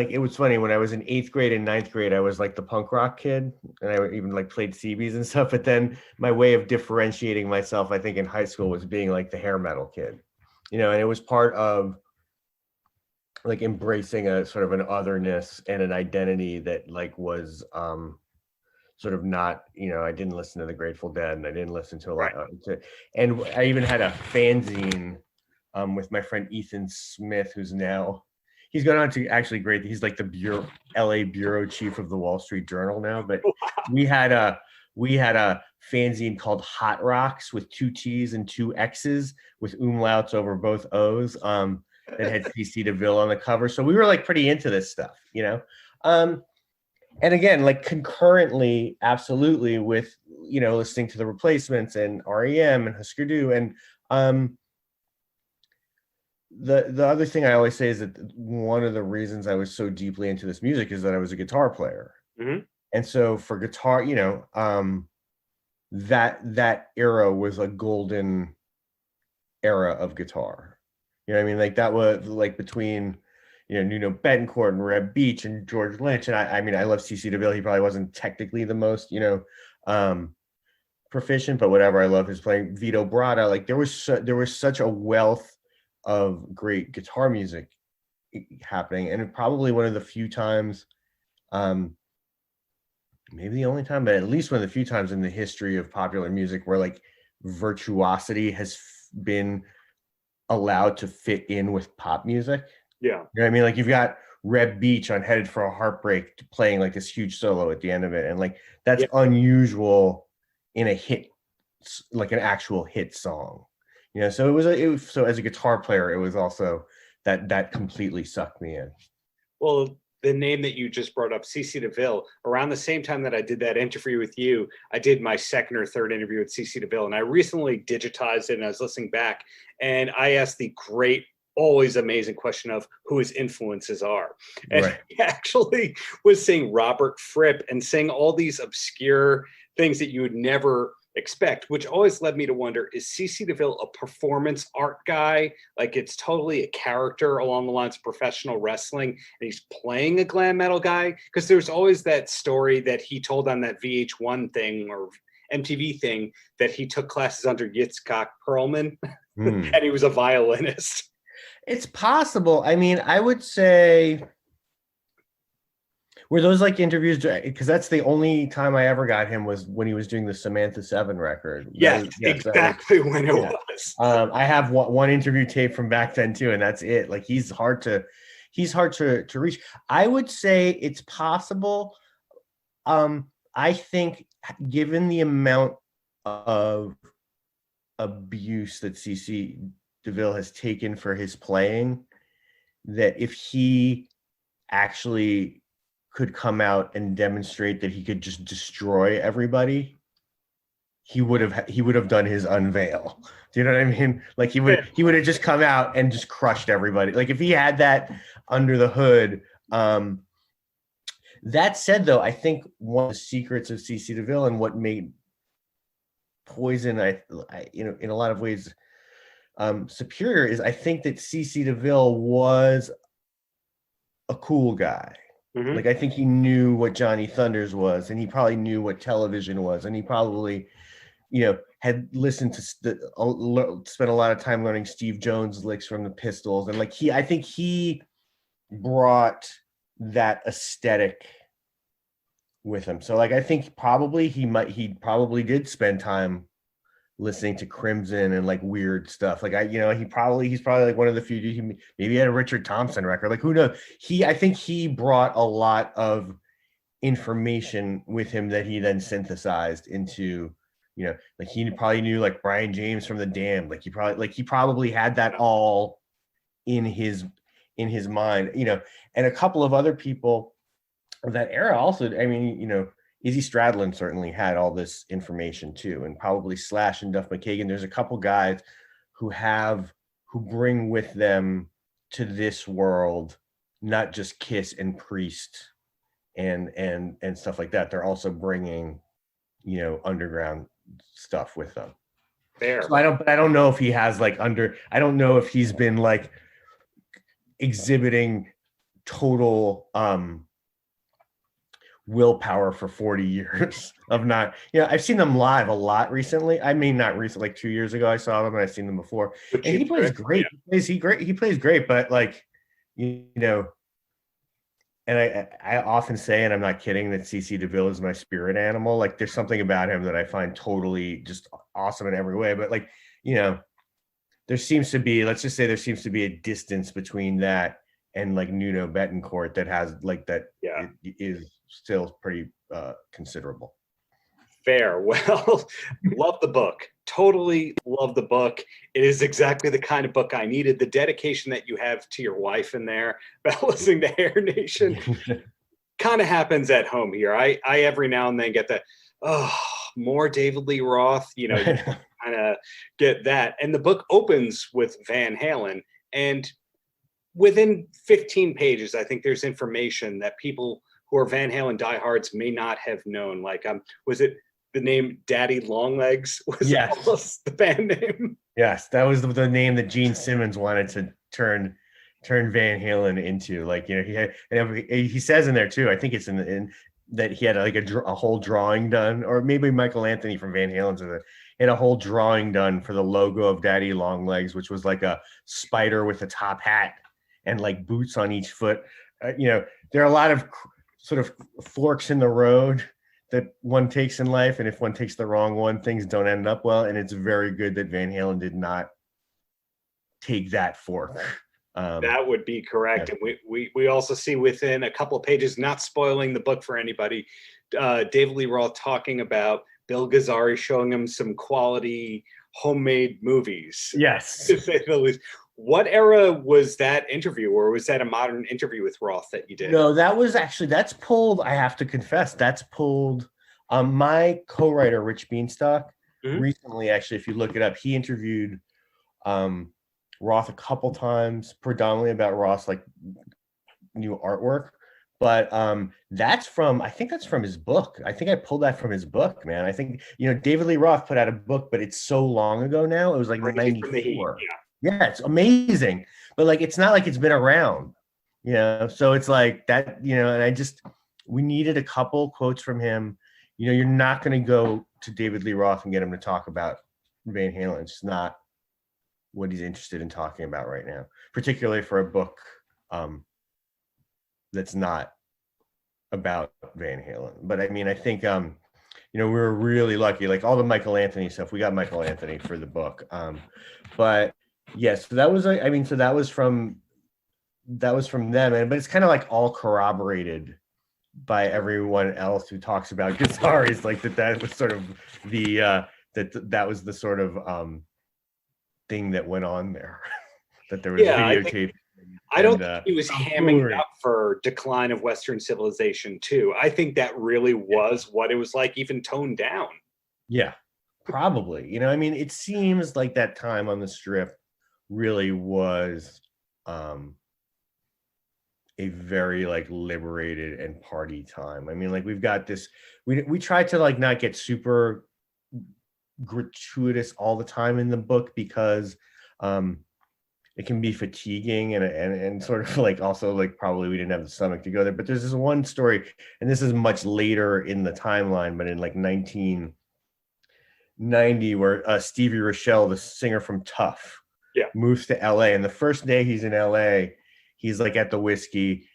it was funny when I was in 8th grade and 9th grade, I was like the punk rock kid, and I even like played CBs and stuff. But then my way of differentiating myself, I think, in high school was being like the hair metal kid, and it was part of like embracing a sort of an otherness and an identity that like was sort of not, I didn't listen to the Grateful Dead, and I didn't listen to a lot and I even had a fanzine with my friend Ethan Smith, who's now, he's gone on to actually great, he's like the LA bureau chief of the Wall Street Journal now, but we had a fanzine called Hot Rocks with 2 T's and 2 X's with umlauts over both O's that had CC DeVille on the cover. So we were like pretty into this stuff, and again, like concurrently, absolutely, with listening to the Replacements and REM and Husker Du, and the other thing I always say is that one of the reasons I was so deeply into this music is that I was a guitar player, and so for guitar, that era was a golden era of guitar. You know what I mean? Like that was like between, Nuno Bettencourt and Reb Beach and George Lynch. And I mean, I love CC DeVille. He probably wasn't technically the most, proficient, but whatever. I love his playing. Vito Bratta. Like there was such a wealth of great guitar music happening. And probably one of the few times, maybe the only time, but at least one of the few times in the history of popular music where like virtuosity has been allowed to fit in with pop music. Yeah. You know what I mean? Like you've got Reb Beach on Headed for a Heartbreak playing like this huge solo at the end of it. And like, that's unusual in a hit, like an actual hit song, so it was so as a guitar player, it was also that completely sucked me in. Well, the name that you just brought up, CC DeVille, around the same time that I did that interview with you, I did my second or third interview with CC DeVille, and I recently digitized it, and I was listening back, and I asked the great, always amazing question of who his influences are. And he actually was saying Robert Fripp and saying all these obscure things that you would never expect, which always led me to wonder, is CC DeVille a performance art guy? Like it's totally a character along the lines of professional wrestling, and he's playing a glam metal guy? Because there's always that story that he told on that VH1 thing or MTV thing that he took classes under Yitzhak Perlman and he was a violinist. It's possible. I mean, I would say, were those like interviews? Because that's the only time I ever got him was when he was doing the Samantha 7 record. Yes, exactly when it was. I have one interview tape from back then too, and that's it. Like he's hard to reach. I would say it's possible. I think given the amount of abuse that CC DeVille has taken for his playing, that if he actually could come out and demonstrate that he could just destroy everybody, he would have done his unveil. Do you know what I mean? Like he would have just come out and just crushed everybody. Like if he had that under the hood. That said, though, I think one of the secrets of CC DeVille and what made Poison, I in a lot of ways superior, is I think that CC DeVille was a cool guy. Like I think he knew what Johnny Thunders was, and he probably knew what television was, and he probably, had listened to spent a lot of time learning Steve Jones licks from the Pistols, and like I think he brought that aesthetic with him. So like I think he probably did spend time listening to Crimson and like weird stuff. Like he's probably like one of the few, maybe he had a Richard Thompson record. Like who knows? I think he brought a lot of information with him that he then synthesized into, like he probably knew like Brian James from The Damned. Like he probably had that all in his mind, and a couple of other people of that era also. I mean, Izzy Stradlin certainly had all this information too, and probably Slash and Duff McKagan. There's a couple guys who bring with them to this world not just Kiss and Priest and stuff like that. They're also bringing, underground stuff with them. Fair. So I don't know if he has like I don't know if he's been like exhibiting total willpower for 40 years of not, I've seen them live a lot recently. I mean, not recently, like 2 years ago I saw them, and I've seen them before. And he plays great. Yeah. He plays great, but like, and I often say, and I'm not kidding, that CC DeVille is my spirit animal. Like there's something about him that I find totally just awesome in every way. But like, there seems to be a distance between that and like Nuno Betancourt that has like that. Yeah. It is still pretty considerable. Fair. Well, love the book. Totally love the book. It is exactly the kind of book I needed. The dedication that you have to your wife in there about listening to Hair Nation kind of happens at home here. I every now and then get that, more David Lee Roth, kind of get that. And the book opens with Van Halen, and within 15 pages, I think there's information that people who are Van Halen diehards may not have known. Like, was it the name Daddy Longlegs was almost the band name? Yes, that was the name that Gene Simmons wanted to turn Van Halen into. Like, he says in there too, I think it's in that he had like a whole drawing done, or maybe Michael Anthony from Van Halen had a whole drawing done for the logo of Daddy Longlegs, which was like a spider with a top hat and like boots on each foot. There are a lot of sort of forks in the road that one takes in life, and if one takes the wrong one, things don't end up well. And it's very good that Van Halen did not take that fork. That would be correct. Yeah. And we also see within a couple of pages, not spoiling the book for anybody, David Lee Roth talking about Bill Gazzari showing him some quality homemade movies. Yes. To say the least. What era was that interview, or was that a modern interview with Roth that you did? No, that's pulled, I have to confess, that's pulled. My co-writer, Rich Bienstock, recently, actually, if you look it up, he interviewed Roth a couple times, predominantly about Roth's like new artwork. But I think that's from his book. I think I pulled that from his book, man. I think, David Lee Roth put out a book, but it's so long ago now. It was like 94. Yeah, it's amazing. But like, it's not like it's been around, so it's like that, and we needed a couple quotes from him. You're not going to go to David Lee Roth and get him to talk about Van Halen. It's not what he's interested in talking about right now, particularly for a book that's not about Van Halen. But I mean, I think, we were really lucky, like all the Michael Anthony stuff, we got Michael Anthony for the book. But yes, so that was from them, but it's kind of like all corroborated by everyone else who talks about Gazzari's, like that was sort of the that was the sort of thing that went on there. That there was videotape. I don't think he was hamming up for Decline of Western Civilization too. I think that really was what it was like, even toned down. Yeah, probably. It seems like that time on the Strip really was a very like liberated and party time. Like we've got this, we try to like not get super gratuitous all the time in the book, because it can be fatiguing and sort of like also like probably we didn't have the stomach to go there. But there's this one story, and this is much later in the timeline, but in like 1990, where Stevie Rochelle, the singer from Tough, moves to LA. And the first day he's in LA, he's like at the whiskey,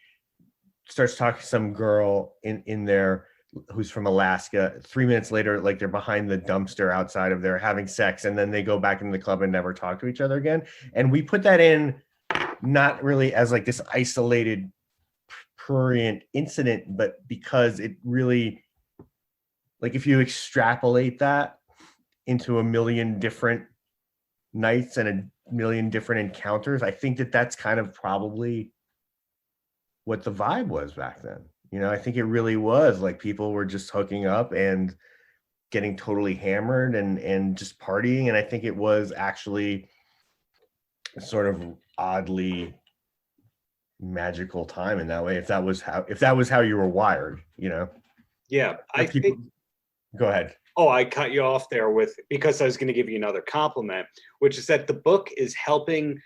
starts talking to some girl in there who's from Alaska. 3 minutes later, like they're behind the dumpster outside of there having sex, and then they go back into the club and never talk to each other again. And we put that in not really as like this isolated prurient incident, but because it really, like if you extrapolate that into a million different nights and a million different encounters. I think that that's kind of probably what the vibe was back then. You know, I think it really was like people were just hooking up and getting totally hammered and just partying. And I think it was actually sort of oddly magical time in that way, if that was how you were wired, you know. Yeah, I think. Go ahead. Oh, I cut you off there because I was going to give you another compliment, which is that the book is helping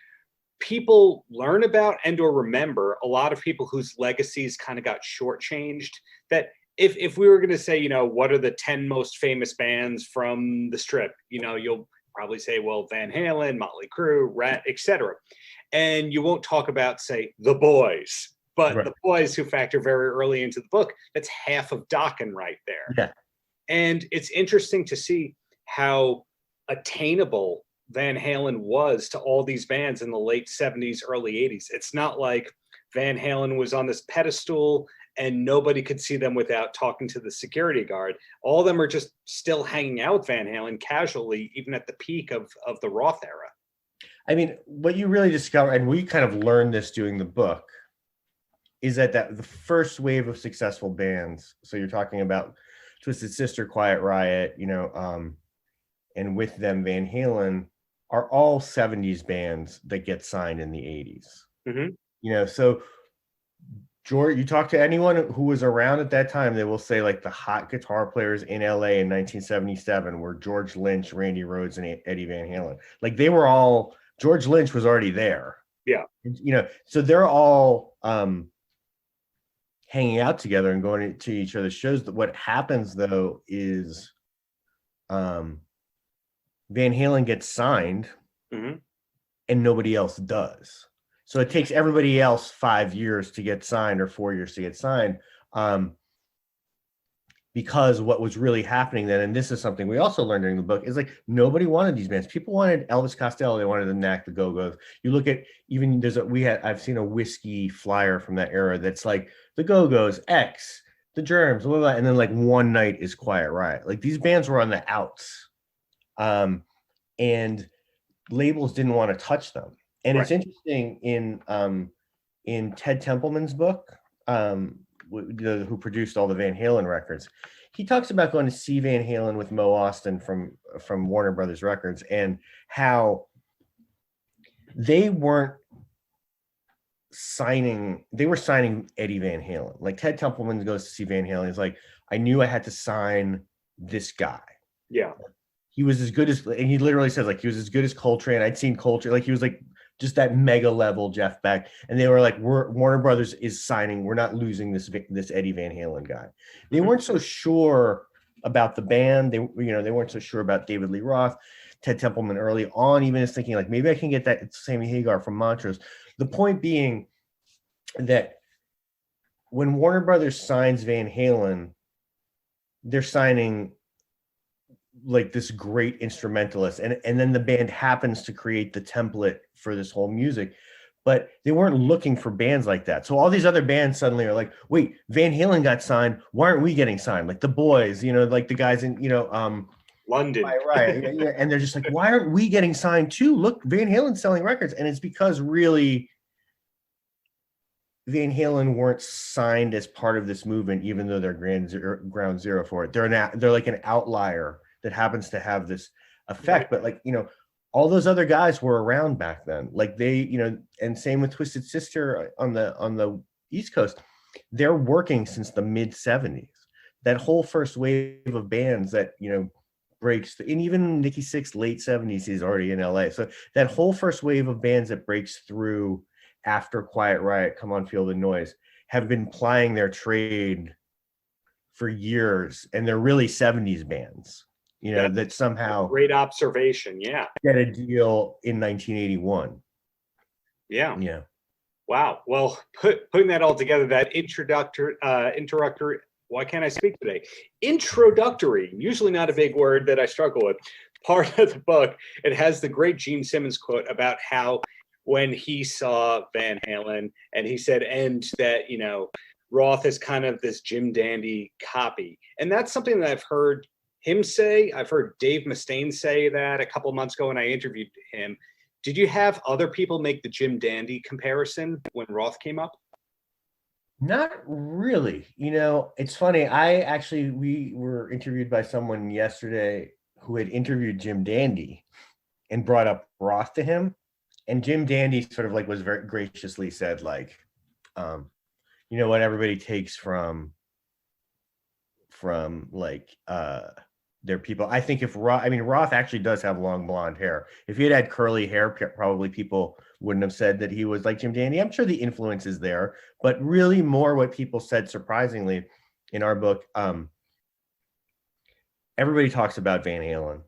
people learn about and or remember a lot of people whose legacies kind of got shortchanged. That if we were going to say, you know, what are the 10 most famous bands from the Strip, you know, you'll probably say, well, Van Halen, Motley Crue, Rat, etc. And you won't talk about, say, the Boys, but right. The Boys, who factor very early into the book, that's half of Dokken right there. Yeah. And it's interesting to see how attainable Van Halen was to all these bands in the late 70s, early 80s. It's not like Van Halen was on this pedestal and nobody could see them without talking to the security guard. All of them are just still hanging out with Van Halen casually, even at the peak of the Roth era. I mean, what you really discover, and we kind of learned this doing the book, is that the first wave of successful bands, so you're talking about Twisted Sister, Quiet Riot, you know, and with them Van Halen, are all 70s bands that get signed in the 80s. Mm-hmm. You know, so George, you talk to anyone who was around at that time, they will say like the hot guitar players in LA in 1977 were George Lynch, Randy Rhoads, and Eddie Van Halen. Like they were all, George Lynch was already there. Yeah. You know, so they're all hanging out together and going to each other's shows. What happens though is Van Halen gets signed mm-hmm. and nobody else does. So it takes everybody else 5 years to get signed or 4 years to get signed. Because what was really happening then, and this is something we also learned during the book, is like nobody wanted these bands. People wanted Elvis Costello, they wanted the Knack, the Go-Go's. You look at even I've seen a whiskey flyer from that era that's like the Go-Go's, X, the Germs, blah, blah, blah, and then like One Night is Quiet Riot. Like these bands were on the outs, and labels didn't want to touch them. And right. It's interesting in Ted Templeman's book, who produced all the Van Halen records, he talks about going to see Van Halen with Mo Austin from Warner Brothers Records and how they were signing Eddie Van Halen. Like Ted Templeman goes to see Van Halen. He's like, I knew I had to sign this guy. Yeah. He was as good as, and he literally says like, he was as good as Coltrane. I'd seen Coltrane. Like he was like, just that mega level Jeff Beck, and they were like, Warner Brothers is signing. We're not losing this Eddie Van Halen guy. They weren't so sure about the band. They weren't so sure about David Lee Roth. Ted Templeman early on even is thinking like, maybe I can get that Sammy Hagar from Montrose. The point being that when Warner Brothers signs Van Halen, they're signing like this great instrumentalist, and then the band happens to create the template for this whole music, but they weren't looking for bands like that. So all these other bands suddenly are like, wait, Van Halen got signed, why aren't we getting signed? Like the Boys, you know, like the guys in, you know, London, right. And they're just like, why aren't we getting signed too? Look, Van Halen's selling records. And it's because really Van Halen weren't signed as part of this movement, even though they're ground zero for it. They're like an outlier that happens to have this effect. Right. But like, you know, all those other guys were around back then. Like they, you know, and same with Twisted Sister on the East Coast. They're working since the mid 70s. That whole first wave of bands that, you know, breaks, and even Nikki Sixx late 70s, he's already in LA. So that whole first wave of bands that breaks through after Quiet Riot, Come On Feel the Noise, have been plying their trade for years, and they're really 70s bands. You know, that somehow great observation. Yeah. Get a deal in 1981. Yeah. Yeah. Wow. Well, putting that all together, that introductory, why can't I speak today? Introductory, usually not a big word that I struggle with. Part of the book, it has the great Gene Simmons quote about how when he saw Van Halen and he said, and that, you know, Roth is kind of this Jim Dandy copy. And that's something that I've heard him say. I've heard Dave Mustaine say that a couple months ago when I interviewed him. Did you have other people make the Jim Dandy comparison when Roth came up? Not really. It's funny. We were interviewed by someone yesterday who had interviewed Jim Dandy and brought up Roth to him. And Jim Dandy sort of like was very graciously said, like, what everybody takes from like their people. I think if Roth actually does have long blonde hair. If he had curly hair, probably people wouldn't have said that he was like Jim Dandy. I'm sure the influence is there, but really more what people said, surprisingly, in our book, everybody talks about Van Halen.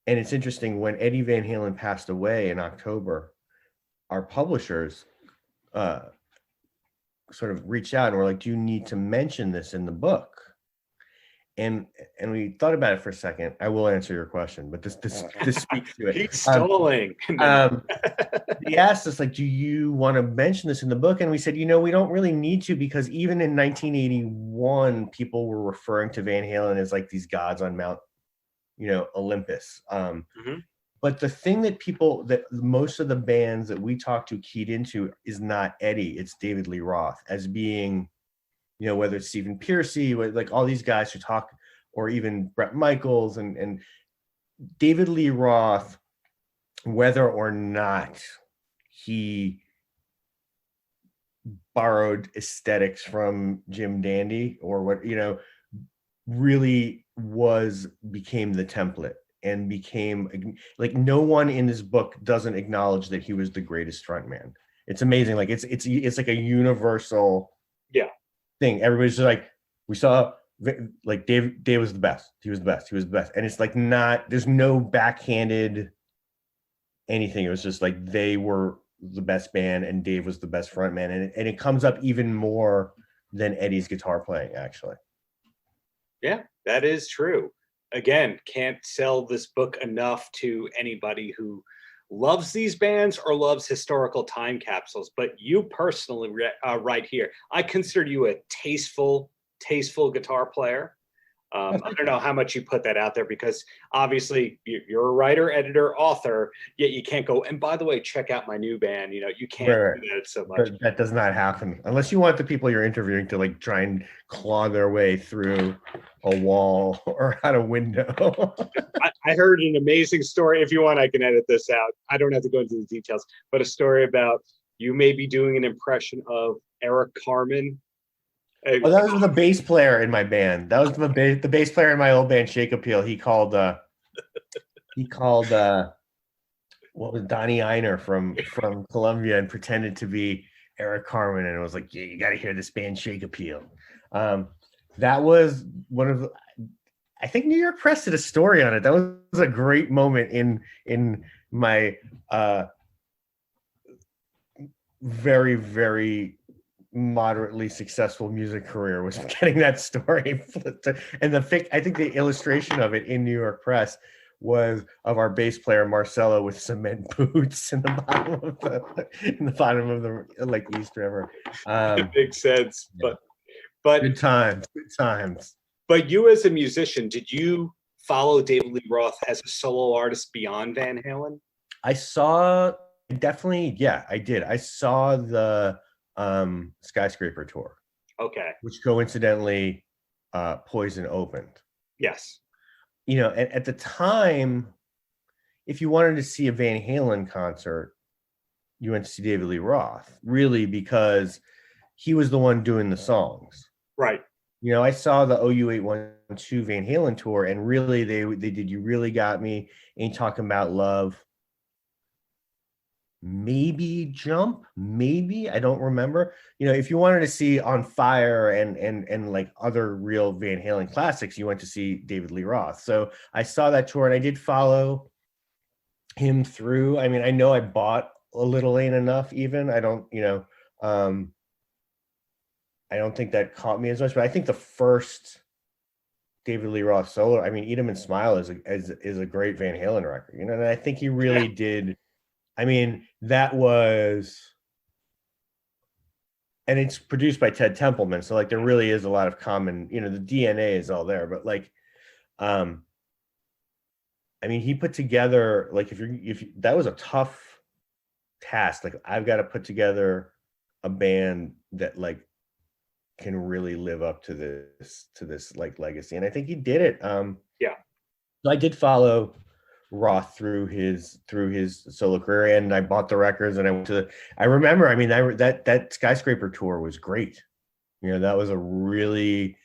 And it's interesting, when Eddie Van Halen passed away in October, our publishers sort of reached out and were like, do you need to mention this in the book? And we thought about it for a second. I will answer your question, but this speaks to it. He's stalling. He asked us, like, do you want to mention this in the book? And we said, we don't really need to, because even in 1981, people were referring to Van Halen as like these gods on Mount, Olympus. But the thing that most of the bands that we talk to keyed into is not Eddie, it's David Lee Roth as being, whether it's Stephen Pearcy, like all these guys who talk, or even Bret Michaels and David Lee Roth, whether or not he borrowed aesthetics from Jim Dandy or what, really became the template and became like, no one in this book doesn't acknowledge that he was the greatest frontman. It's amazing. Like it's like a universal thing. Everybody's just like, we saw like Dave was the best. He was the best. And it's like, there's no backhanded anything. It was just like, they were the best band and Dave was the best frontman. And it comes up even more than Eddie's guitar playing, actually. Yeah, that is true. Again, can't sell this book enough to anybody who loves these bands or loves historical time capsules. But you personally, right here, I consider you a tasteful guitar player. I don't know how much you put that out there, because obviously you're a writer, editor, author, yet you can't go, and by the way, check out my new band. You can't do that so much. That does not happen unless you want the people you're interviewing to like try and claw their way through a wall or out a window. I heard an amazing story. If you want, I can edit this out. I don't have to go into the details, but a story about you may be doing an impression of Eric Carmen. That was the bass player in my band. That was the bass player in my old band, Shake Appeal. He called what was Donnie Einer from Columbia and pretended to be Eric Carmen, and it was like, yeah, you got to hear this band Shake Appeal. That was one of I think New York Press did a story on it. That was a great moment in my very, very moderately successful music career, was getting that story flipped. And I think the illustration of it in New York Press was of our bass player Marcelo with cement boots in the bottom of the like East River. It makes sense, yeah. but good times. But you as a musician, did you follow David Lee Roth as a solo artist beyond Van Halen? I did. I saw the Skyscraper tour. Okay. Which coincidentally Poison opened. Yes. At the time, if you wanted to see a Van Halen concert, you went to see David Lee Roth, really, because he was the one doing the songs. Right. I saw the OU812 Van Halen tour, and really they did You Really Got Me, Ain't Talking About Love, maybe Jump, maybe, I don't remember. If you wanted to see On Fire and like other real Van Halen classics, you went to see David Lee Roth. So I saw that tour, and I did follow him through. I mean, I know I bought A Little Ain't Enough even. I don't think that caught me as much, but I think the first David Lee Roth solo, I mean, Eat 'Em and Smile is a great Van Halen record, and I think he really did. I mean, that was and it's produced by Ted Templeman, so like there really is a lot of common, you know, the DNA is all there. But like, I mean, he put together, like, if that was a tough task. Like, I've got to put together a band that like can really live up to this like legacy, and I think he did it. Yeah, I did follow Roth through his solo career, and I bought the records, and I went to I remember, I mean, that Skyscraper tour was great. You know, that was a really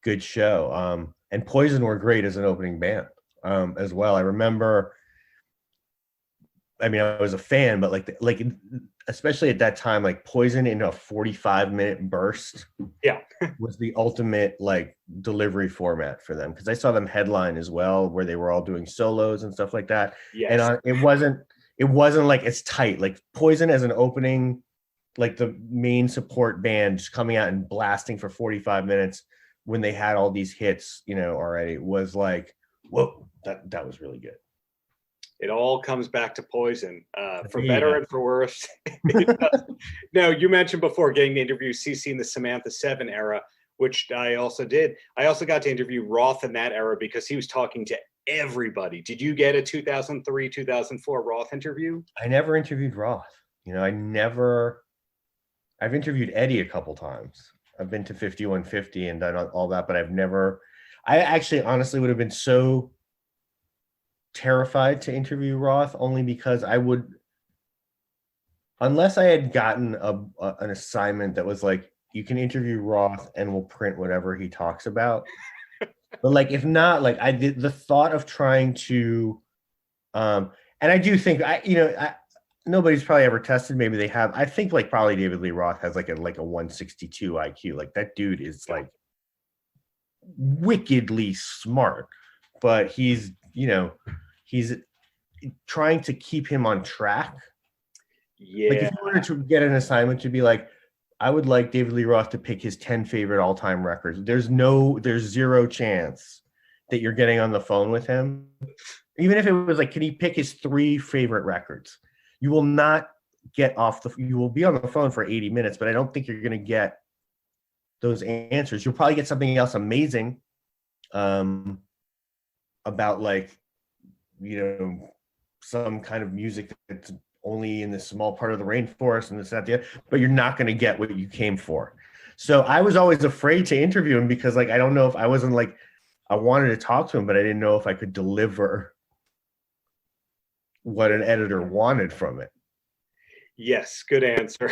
good show. And Poison were great as an opening band as well. I remember, I mean, I was a fan, but like especially at that time, like Poison in a 45-minute burst, yeah, was the ultimate like delivery format for them, because I saw them headline as well, where they were all doing solos and stuff like that. yes. And it wasn't like as tight. Like Poison as an opening, like the main support band just coming out and blasting for 45 minutes when they had all these hits, you know, already, was like, whoa, that was really good. It all comes back to Poison, for better and for worse. No, you mentioned before getting to interview CC in the Samantha 7 era, which I also did. I also got to interview Roth in that era because he was talking to everybody. Did you get a 2003, 2004 Roth interview? I never interviewed Roth. You know, I've interviewed Eddie a couple times. I've been to 5150 and done all that, but I actually honestly would have been so terrified to interview Roth, only because I would, unless I had gotten an assignment that was like, you can interview Roth and we'll print whatever he talks about. But like, if not, like, I did the thought of trying to, and I do think nobody's probably ever tested. Maybe they have. I think like probably David Lee Roth has like a 162 IQ. Like that dude is like wickedly smart, but he's trying to keep him on track. Yeah. Like if you were to get an assignment to be like, I would like David Lee Roth to pick his 10 favorite all-time records. There's zero chance that you're getting on the phone with him. Even if it was like, can he pick his 3 favorite records? You will not get you will be on the phone for 80 minutes, but I don't think you're going to get those answers. You'll probably get something else amazing about like, you know, some kind of music that's only in this small part of the rainforest and this, that, the other, but you're not going to get what you came for. So I was always afraid to interview him because like, I don't know if I wasn't like, I wanted to talk to him, but I didn't know if I could deliver what an editor wanted from it. Yes, good answer.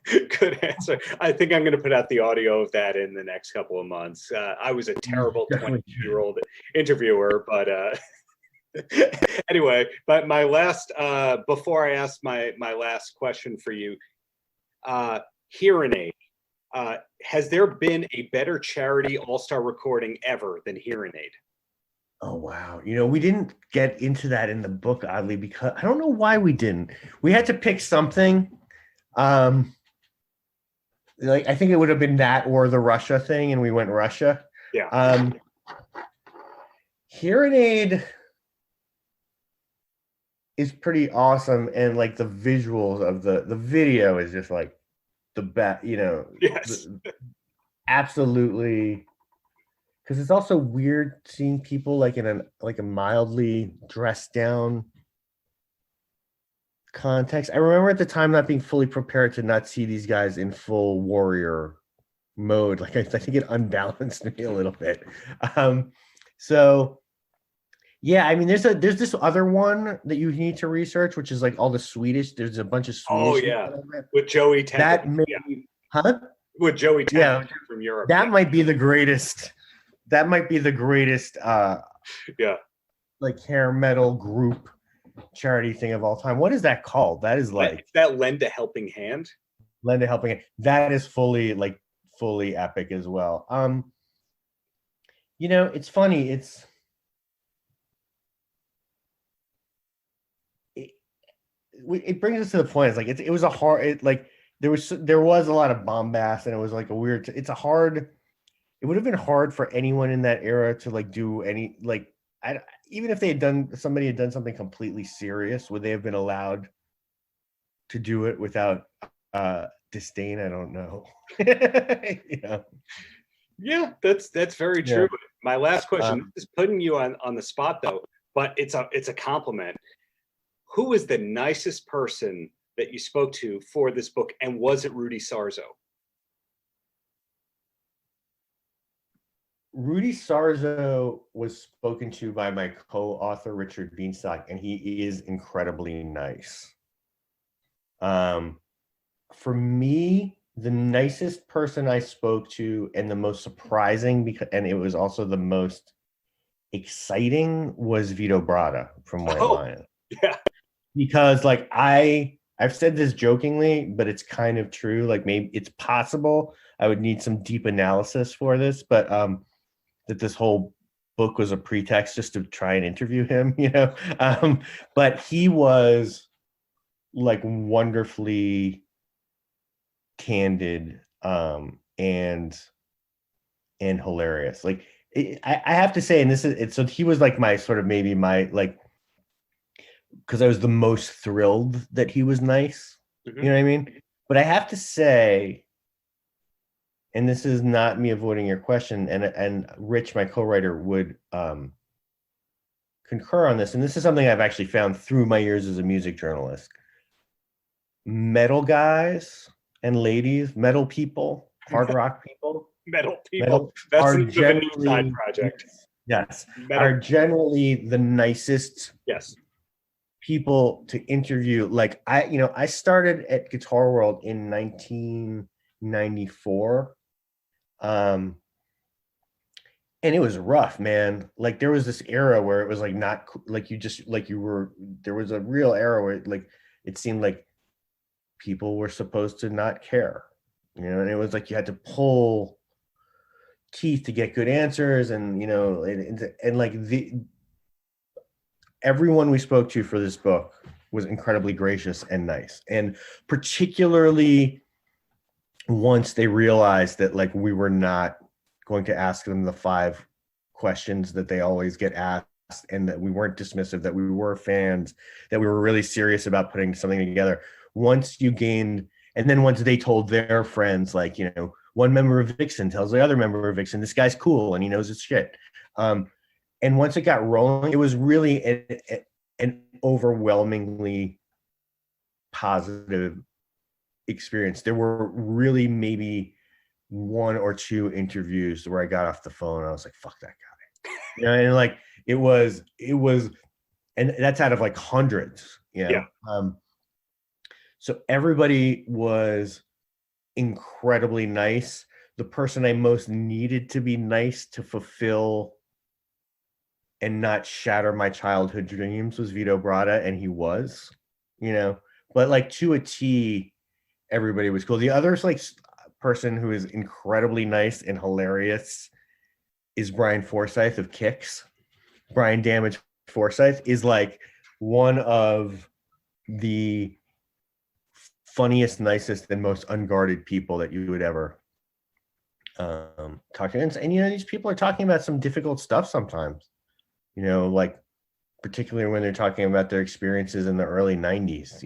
Good answer. I think I'm going to put out the audio of that in the next couple of months. I was a terrible 22-year-old interviewer, but anyway, but my last, before I ask my last question for you, Hearing Aid. Has there been a better charity all-star recording ever than Hearing Aid? Oh, wow. You know, we didn't get into that in the book, oddly, because I don't know why we didn't. We had to pick something. Like, I think it would have been that or the Russia thing, and we went Russia. Yeah. Hearing Aid is pretty awesome, and like the visuals of the video is just like the best, you know. Yes. Absolutely. Because it's also weird seeing people like in a mildly dressed down context. I remember at the time not being fully prepared to not see these guys in full warrior mode. Like I think it unbalanced me a little bit. So yeah, I mean, there's this other one that you need to research, which is like all the Swedish. There's a bunch of Swedish. Oh yeah, with Joey Temple. That may, huh? With Joey Temple from Europe. That might be the greatest. That might be the greatest. Like hair metal group charity thing of all time. What is that called? That is like that Lend a Helping Hand. Lend a Helping Hand. That is fully epic as well. You know, it's funny. It brings us to the point. It's like it was a hard. There was a lot of bombast, and it was like a weird. It would have been hard for anyone in that era to like do any like. Even if somebody had done something completely serious, would they have been allowed to do it without disdain, I don't know. Yeah, that's very true. My last question is putting you on the spot though, but it's a compliment. Who was the nicest person that you spoke to for this book, and was it Rudy Sarzo? Rudy Sarzo was spoken to by my co-author Richard Bienstock, and he is incredibly nice. For me, the nicest person I spoke to and the most surprising, and it was also the most exciting, was Vito Bratta from White Lion. Yeah. Because like I've said this jokingly, but it's kind of true. Like maybe it's possible I would need some deep analysis for this, but that this whole book was a pretext just to try and interview him, but he was like wonderfully candid and hilarious. Like I have to say, and this is it, so he was like my sort of maybe my like, because I was the most thrilled that he was nice. You know what I mean? But I have to say, and this is not me avoiding your question, and Rich, my co-writer, would concur on this, and this is something I've actually found through my years as a music journalist. Metal guys and ladies, metal people, hard rock people, metal people, that's are the generally project. Yes, are generally the nicest. Yes. People to interview. Like I started at Guitar World in 1994. And it was rough, man. Like there was this era where it was like not like there was a real era where like it seemed like people were supposed to not care, and it was like you had to pull teeth to get good answers, and and like everyone we spoke to for this book was incredibly gracious and nice, and particularly once they realized that like we were not going to ask them the 5 questions that they always get asked, and that we weren't dismissive, that we were fans, that we were really serious about putting something together. Once you gained, and then once they told their friends, like, one member of Vixen tells the other member of Vixen, this guy's cool and he knows his shit. And once it got rolling, it was really an overwhelmingly positive experience. There were really maybe 1 or 2 interviews where I got off the phone and I was like, fuck that guy. And like it was, and that's out of like hundreds. Yeah. So everybody was incredibly nice. The person I most needed to be nice to fulfill and not shatter my childhood dreams was Vito Bratta, and he was, but like to a T, everybody was cool. The other like person who is incredibly nice and hilarious is Brian Forsyth of Kicks. Brian Damage Forsyth is like one of the funniest, nicest, and most unguarded people that you would ever talk to. And these people are talking about some difficult stuff sometimes, like particularly when they're talking about their experiences in the early 90s,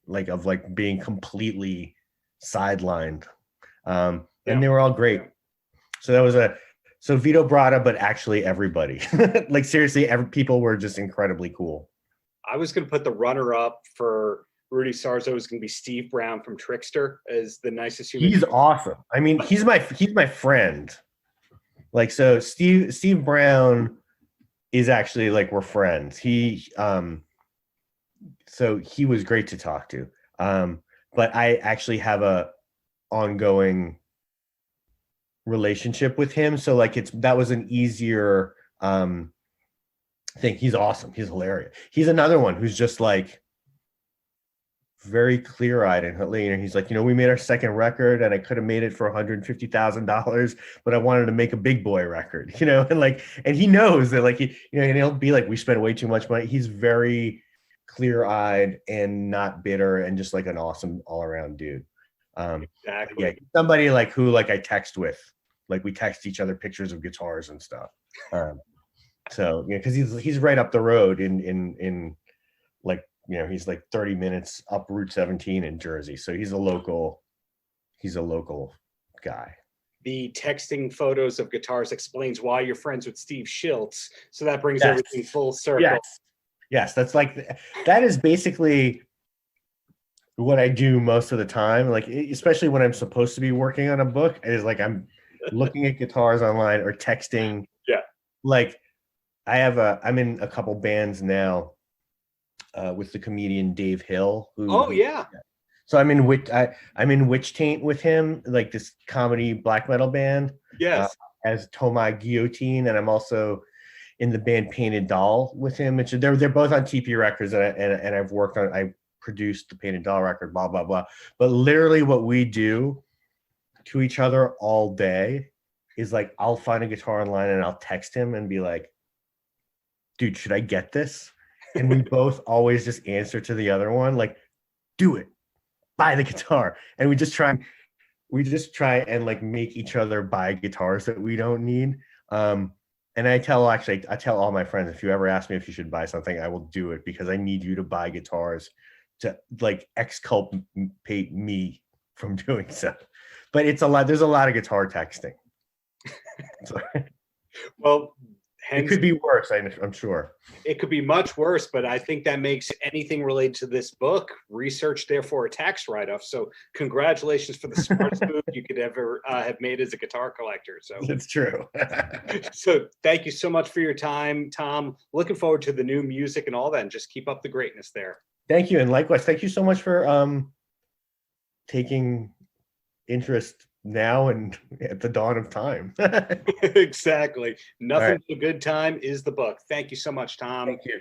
like of like being completely sidelined. And they were all great. So that was so Vito Bratta, but actually everybody, like seriously, people were just incredibly cool. I was going to put the runner up for Rudy Sarzo is going to be Steve Brown from Trickster as the nicest human. He's awesome. I mean, he's my friend. Like, so Steve Brown is actually like, we're friends. So he was great to talk to. But I actually have a ongoing relationship with him. So like that was an easier thing. He's awesome. He's hilarious. He's another one who's just like very clear-eyed, and he's like, we made our second record and I could have made it for $150,000, but I wanted to make a big boy record, and he knows that like, and he'll be like, we spent way too much money. He's very clear-eyed and not bitter and just like an awesome all-around dude. Exactly. Yeah, somebody like who like I text with, like we text each other pictures of guitars and stuff. So because he's right up the road in like, he's like 30 minutes up Route 17 in Jersey. So he's a local he's a local guy. The texting photos of guitars explains why you're friends with Steve Schiltz. So that brings Yes. everything full circle. Yes, that's like, that is basically what I do most of the time. Like, especially when I'm supposed to be working on a book, it is like I'm looking at guitars online or texting. Yeah. Like, I'm in a couple bands now with the comedian Dave Hill. So I'm in Witch Taint with him, like this comedy black metal band. Yes. As Tomai Guillotine, and I'm also in the band Painted Doll with him. They're both on TP Records, and I produced the Painted Doll record, blah blah blah. But literally, what we do to each other all day is like, I'll find a guitar online and I'll text him and be like, "Dude, should I get this?" And we both always just answer to the other one like, "Do it, buy the guitar." And we just try and like make each other buy guitars that we don't need. And I tell all my friends, if you ever ask me if you should buy something, I will do it, because I need you to buy guitars to like exculpate me from doing so. But there's a lot of guitar texting. Well, it could be worse, I'm sure. It could be much worse, but I think that makes anything related to this book research, therefore a tax write-off. So congratulations for the smartest move you could ever have made as a guitar collector. So it's true. So thank you so much for your time, Tom. Looking forward to the new music and all that, and just keep up the greatness there. Thank you. And likewise, thank you so much for taking interest now and at the dawn of time. Exactly. Nothing right. but a good time is the book. Thank you so much, Tom. Thank you.